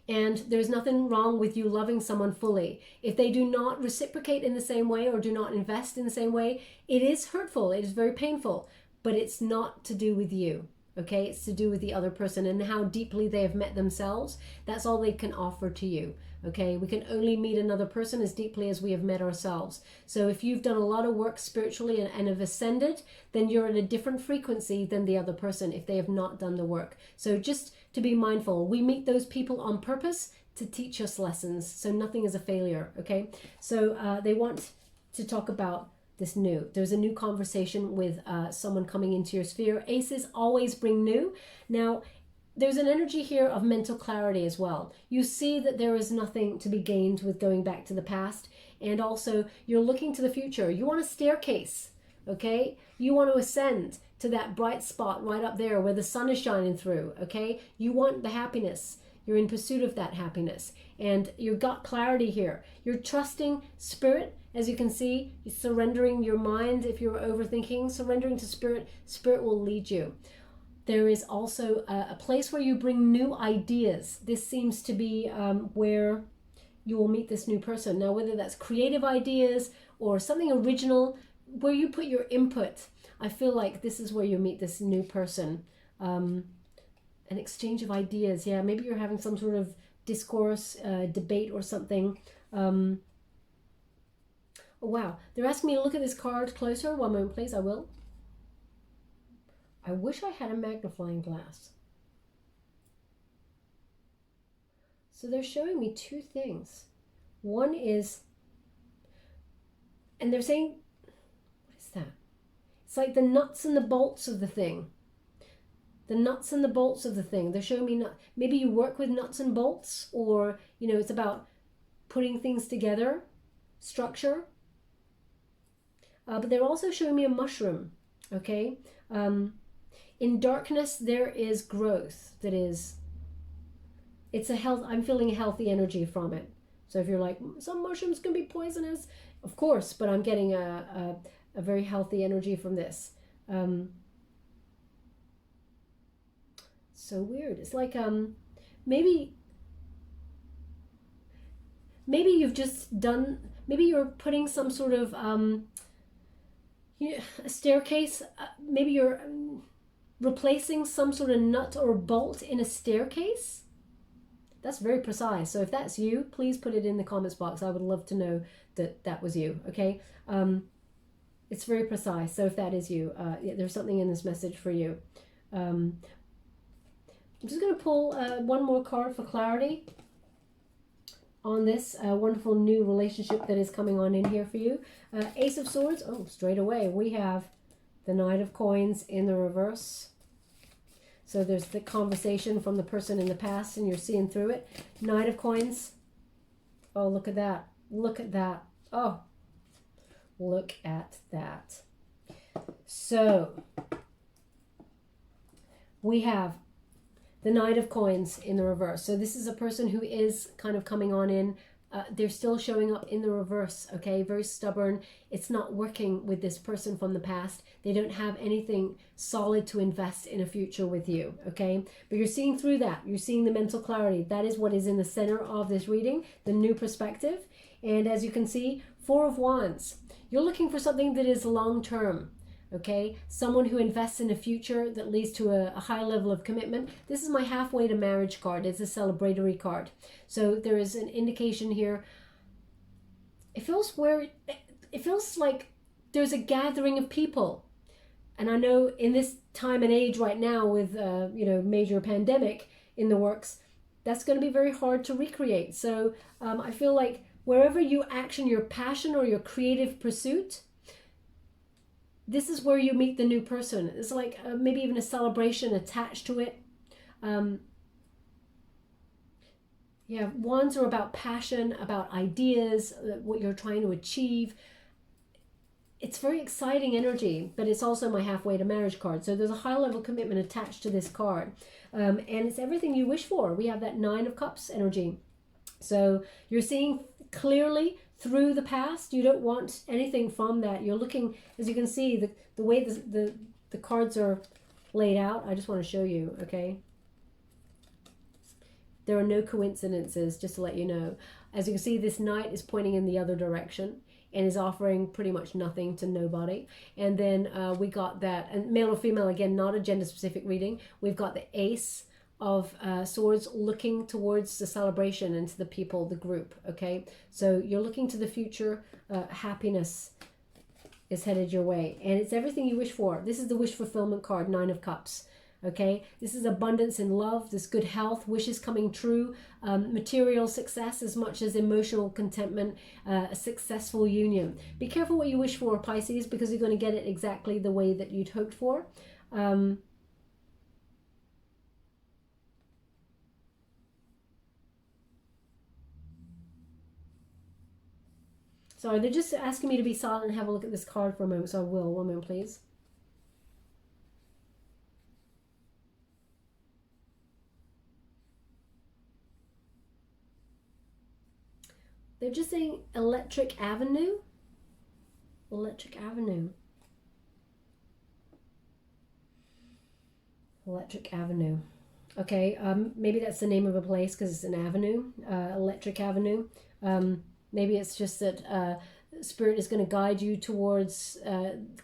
and there's nothing wrong with you loving someone fully. If they do not reciprocate in the same way or do not invest in the same way, it is hurtful, it is very painful, but it's not to do with you. Okay, it's to do with the other person and how deeply they have met themselves. That's all they can offer to you. Okay, we can only meet another person as deeply as we have met ourselves. So if you've done a lot of work spiritually and have ascended, then you're at a different frequency than the other person if they have not done the work. So just to be mindful, we meet those people on purpose to teach us lessons. So nothing is a failure. Okay, so they want to talk about this new. There's a new conversation with someone coming into your sphere. Aces always bring new. Now, there's an energy here of mental clarity as well. You see that there is nothing to be gained with going back to the past. And also, you're looking to the future. You want a staircase, okay? You want to ascend to that bright spot right up there where the sun is shining through, okay? You want the happiness. You're in pursuit of that happiness. And you've got clarity here. You're trusting spirit, as you can see. You're surrendering your mind if you're overthinking. Surrendering to spirit. Spirit will lead you. There is also a place where you bring new ideas. This seems to be where you will meet this new person. Now, whether that's creative ideas or something original, where you put your input, I feel like this is where you meet this new person. An exchange of ideas. Yeah, maybe you're having some sort of discourse, debate or something. Oh, wow. They're asking me to look at this card closer. One moment, please. I will. I wish I had a magnifying glass. So they're showing me two things. One is, and they're saying, what is that? It's like the nuts and the bolts of the thing. The nuts and the bolts of the thing. They're showing me, maybe you work with nuts and bolts, or, you know, it's about putting things together, structure. But they're also showing me a mushroom, okay? In darkness, there is growth that is, it's a health, I'm feeling a healthy energy from it. So if you're like, some mushrooms can be poisonous, of course, but I'm getting a very healthy energy from this. So weird. It's like, maybe you've just done, maybe you're putting some sort of, a staircase, maybe you're replacing some sort of nut or bolt in a staircase. That's very precise. So if that's you, please put it in the comments box. I would love to know that that was you, okay? It's very precise. So if that is you, yeah, there's something in this message for you. I'm just going to pull one more card for clarity on this wonderful new relationship that is coming on in here for you. Ace of Swords. Oh, straight away we have the Knight of Coins in the reverse. So there's the conversation from the person in the past and you're seeing through it. Knight of Coins. Oh, look at that. Look at that. Oh, look at that. So we have the Knight of Coins in the reverse. So this is a person who is kind of coming on in. They're still showing up in the reverse, okay? Very stubborn. It's not working with this person from the past. They don't have anything solid to invest in a future with you, okay? But you're seeing through that. You're seeing the mental clarity. That is what is in the center of this reading, the new perspective. And as you can see, Four of Wands. You're looking for something that is long-term. Okay, someone who invests in a future that leads to a high level of commitment. This is my halfway to marriage card. It's a celebratory card. So there is an indication here. It feels like there's a gathering of people. And I know in this time and age right now with major pandemic in the works, that's going to be very hard to recreate. So I feel like wherever you action your passion or your creative pursuit, this is where you meet the new person. It's like maybe even a celebration attached to it. Yeah, wands are about passion, about ideas, what you're trying to achieve. It's very exciting energy, but it's also my halfway to marriage card. So there's a high level commitment attached to this card. And it's everything you wish for. We have that Nine of Cups energy. So you're seeing clearly through the past. You don't want anything from that. You're looking, as you can see, the way the cards are laid out. I just want to show you, okay? There are no coincidences, just to let you know. As you can see, this Knight is pointing in the other direction and is offering pretty much nothing to nobody. And then we got that, and male or female, again, not a gender specific reading. We've got the Ace of Swords looking towards the celebration and to the people, the group, okay? So you're looking to the future. Happiness is headed your way, and it's everything you wish for. This is the wish fulfillment card, Nine of Cups. Okay, this is abundance in love, this good health, wishes coming true, material success as much as emotional contentment, a successful union. Be careful what you wish for, Pisces, because you're going to get it exactly the way that you'd hoped for. Sorry, they're just asking me to be silent and have a look at this card for a moment, so I will. One moment, please. They're just saying Electric Avenue. Electric Avenue. Electric Avenue. Okay, maybe that's the name of a place because it's an avenue, Electric Avenue. Maybe it's just that Spirit is going to guide you towards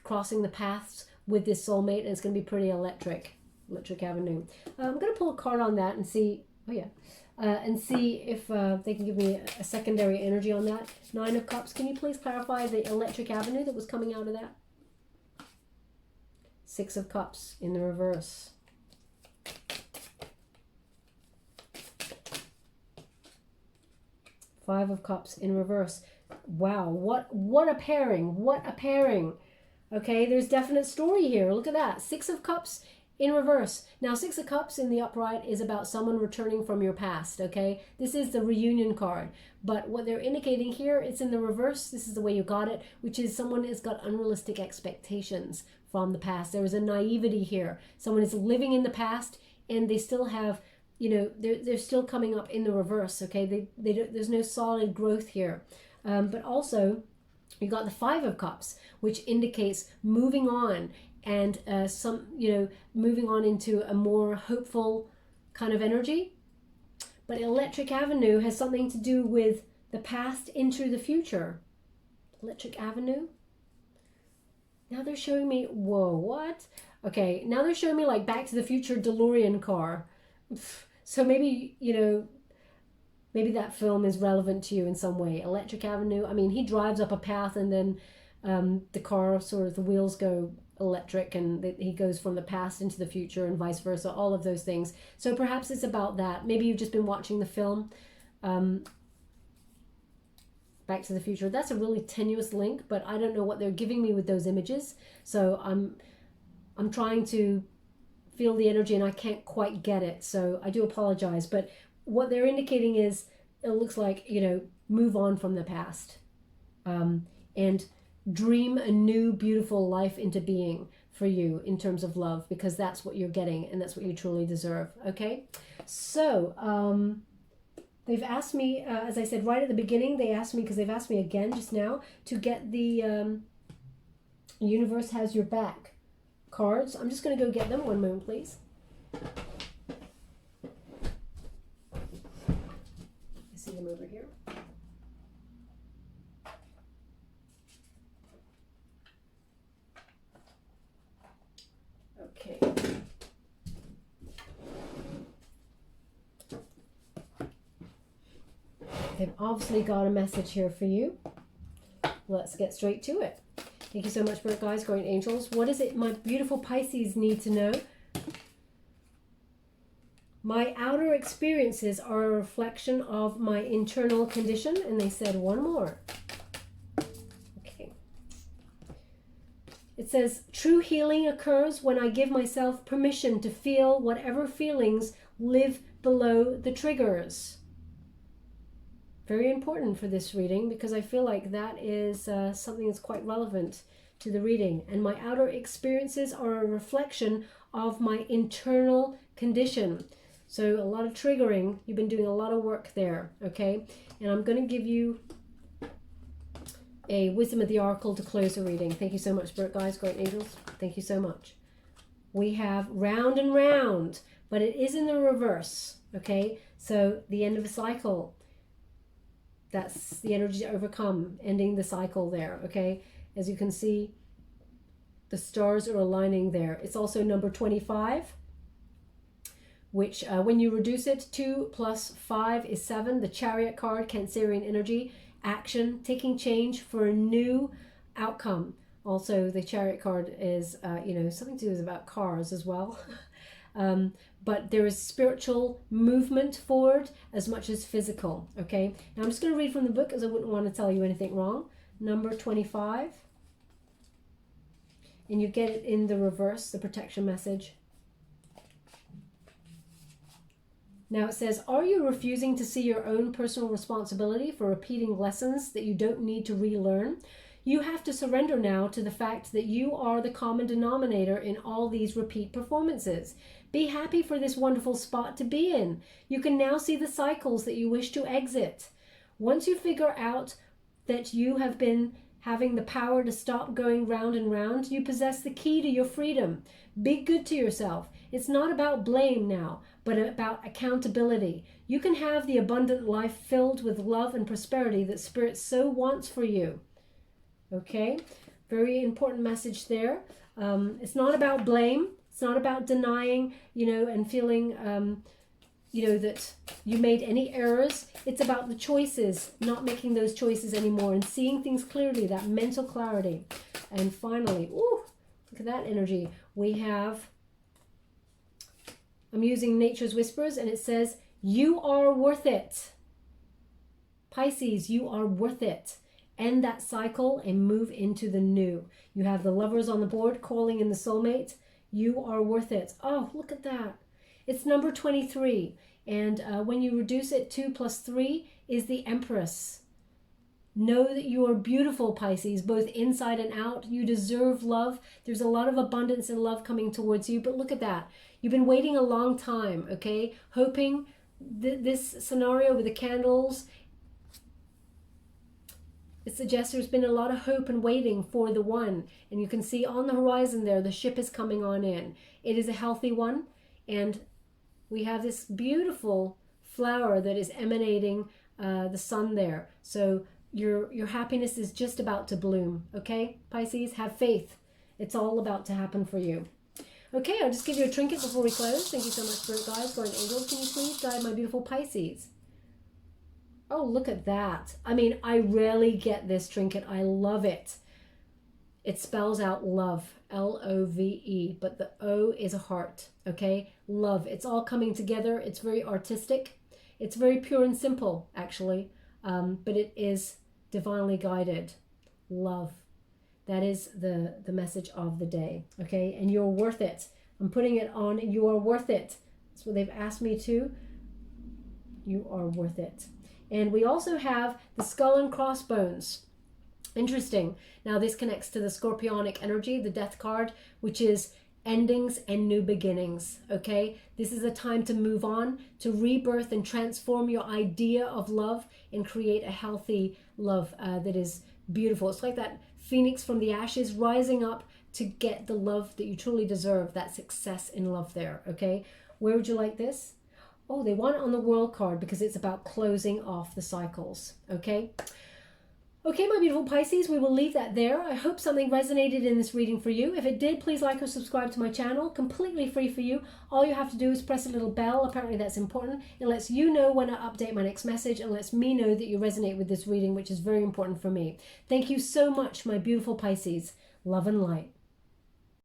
crossing the paths with this soulmate, and it's going to be pretty electric. Electric Avenue. I'm going to pull a card on that and see. Oh yeah. And see if they can give me a secondary energy on that. 9 of Cups. Can you please clarify the Electric Avenue that was coming out of that? 6 of Cups in the reverse. Five of Cups in reverse. Wow, what a pairing. What a pairing. Okay, there's definite story here. Look at that. 6 of Cups in reverse. Now, 6 of Cups in the upright is about someone returning from your past, okay? This is the reunion card. But what they're indicating here, it's in the reverse. This is the way you got it, which is someone has got unrealistic expectations from the past. There is a naivety here. Someone is living in the past and they still have, you know, they're still coming up in the reverse, okay? There's no solid growth here. But also, you got the 5 of Cups, which indicates moving on and moving on into a more hopeful kind of energy. But Electric Avenue has something to do with the past into the future. Electric Avenue. Now they're showing me, whoa, what? Okay, now they're showing me like Back to the Future DeLorean car. So maybe, maybe that film is relevant to you in some way. Electric Avenue, I mean, he drives up a path and then the car, sort of the wheels go electric and he goes from the past into the future and vice versa, all of those things. So perhaps it's about that. Maybe you've just been watching the film Back to the Future. That's a really tenuous link, but I don't know what they're giving me with those images. So I'm trying to feel the energy and I can't quite get it. So I do apologize. But what they're indicating is it looks like, move on from the past and dream a new beautiful life into being for you in terms of love, because that's what you're getting and that's what you truly deserve. Okay, so they've asked me, as I said right at the beginning, they asked me, because they've asked me again just now, to get the Universe Has Your Back cards. I'm just going to go get them. One moment, please. I see them over here. Okay. They've obviously got a message here for you. Let's get straight to it. Thank you so much, Spirit Guides, Guardian Angels. What is it my beautiful Pisces need to know? My outer experiences are a reflection of my internal condition. And they said one more. Okay. It says, true healing occurs when I give myself permission to feel whatever feelings live below the triggers. Very important for this reading, because I feel like that is something that's quite relevant to the reading. And my outer experiences are a reflection of my internal condition. So a lot of triggering. You've been doing a lot of work there, okay? And I'm going to give you a Wisdom of the Oracle to close the reading. Thank you so much, Spirit Guides, Great Angels. Thank you so much. We have round and round, but it is in the reverse, okay? So the end of a cycle. That's the energy to overcome, ending the cycle there, okay? As you can see, the stars are aligning there. It's also number 25, which when you reduce it, 2 plus 5 is 7. The Chariot card, Cancerian energy, action, taking change for a new outcome. Also, the Chariot card is, something to do with about cars as well. but there is spiritual movement forward as much as physical, okay? Now I'm just going to read from the book, as I wouldn't want to tell you anything wrong. Number 25. And you get it in the reverse, the protection message. Now it says, are you refusing to see your own personal responsibility for repeating lessons that you don't need to relearn? You have to surrender now to the fact that you are the common denominator in all these repeat performances. Be happy for this wonderful spot to be in. You can now see the cycles that you wish to exit. Once you figure out that you have been having the power to stop going round and round, you possess the key to your freedom. Be good to yourself. It's not about blame now, but about accountability. You can have the abundant life filled with love and prosperity that Spirit so wants for you. Okay, very important message there. It's not about blame. It's not about denying, and feeling, that you made any errors. It's about the choices, not making those choices anymore and seeing things clearly, that mental clarity. And finally, ooh, look at that energy. We have, I'm using Nature's Whispers, and it says, you are worth it. Pisces, you are worth it. End that cycle and move into the new. You have the Lovers on the board calling in the Soulmate. You are worth it. Oh, look at that. It's number 23. And when you reduce it, 2 plus 3 is the Empress. Know that you are beautiful, Pisces, both inside and out. You deserve love. There's a lot of abundance and love coming towards you. But look at that. You've been waiting a long time, okay? Hoping this scenario with the candles, it suggests there's been a lot of hope and waiting for the one. And you can see on the horizon there, the ship is coming on in. It is a healthy one. And we have this beautiful flower that is emanating the sun there. So your happiness is just about to bloom. Okay, Pisces, have faith. It's all about to happen for you. Okay, I'll just give you a trinket before we close. Thank you so much, Spirit Guides, Guardian Angels. Can you please guide my beautiful Pisces? Oh, look at that. I mean, I rarely get this trinket. I love it. It spells out love, L-O-V-E, but the O is a heart, okay? Love. It's all coming together. It's very artistic. It's very pure and simple, actually, but it is divinely guided. Love. That is the message of the day, okay? And you're worth it. I'm putting it on, you are worth it. That's what they've asked me to. You are worth it. And we also have the skull and crossbones. Interesting. Now this connects to the scorpionic energy, the death card, which is endings and new beginnings, okay? This is a time to move on, to rebirth and transform your idea of love and create a healthy love that is beautiful. It's like that phoenix from the ashes rising up to get the love that you truly deserve, that success in love there, okay? Where would you like this? Oh, they want it on the world card because it's about closing off the cycles, okay? Okay, my beautiful Pisces, we will leave that there. I hope something resonated in this reading for you. If it did, please like or subscribe to my channel. Completely free for you. All you have to do is press a little bell. Apparently that's important. It lets you know when I update my next message and lets me know that you resonate with this reading, which is very important for me. Thank you so much, my beautiful Pisces. Love and light.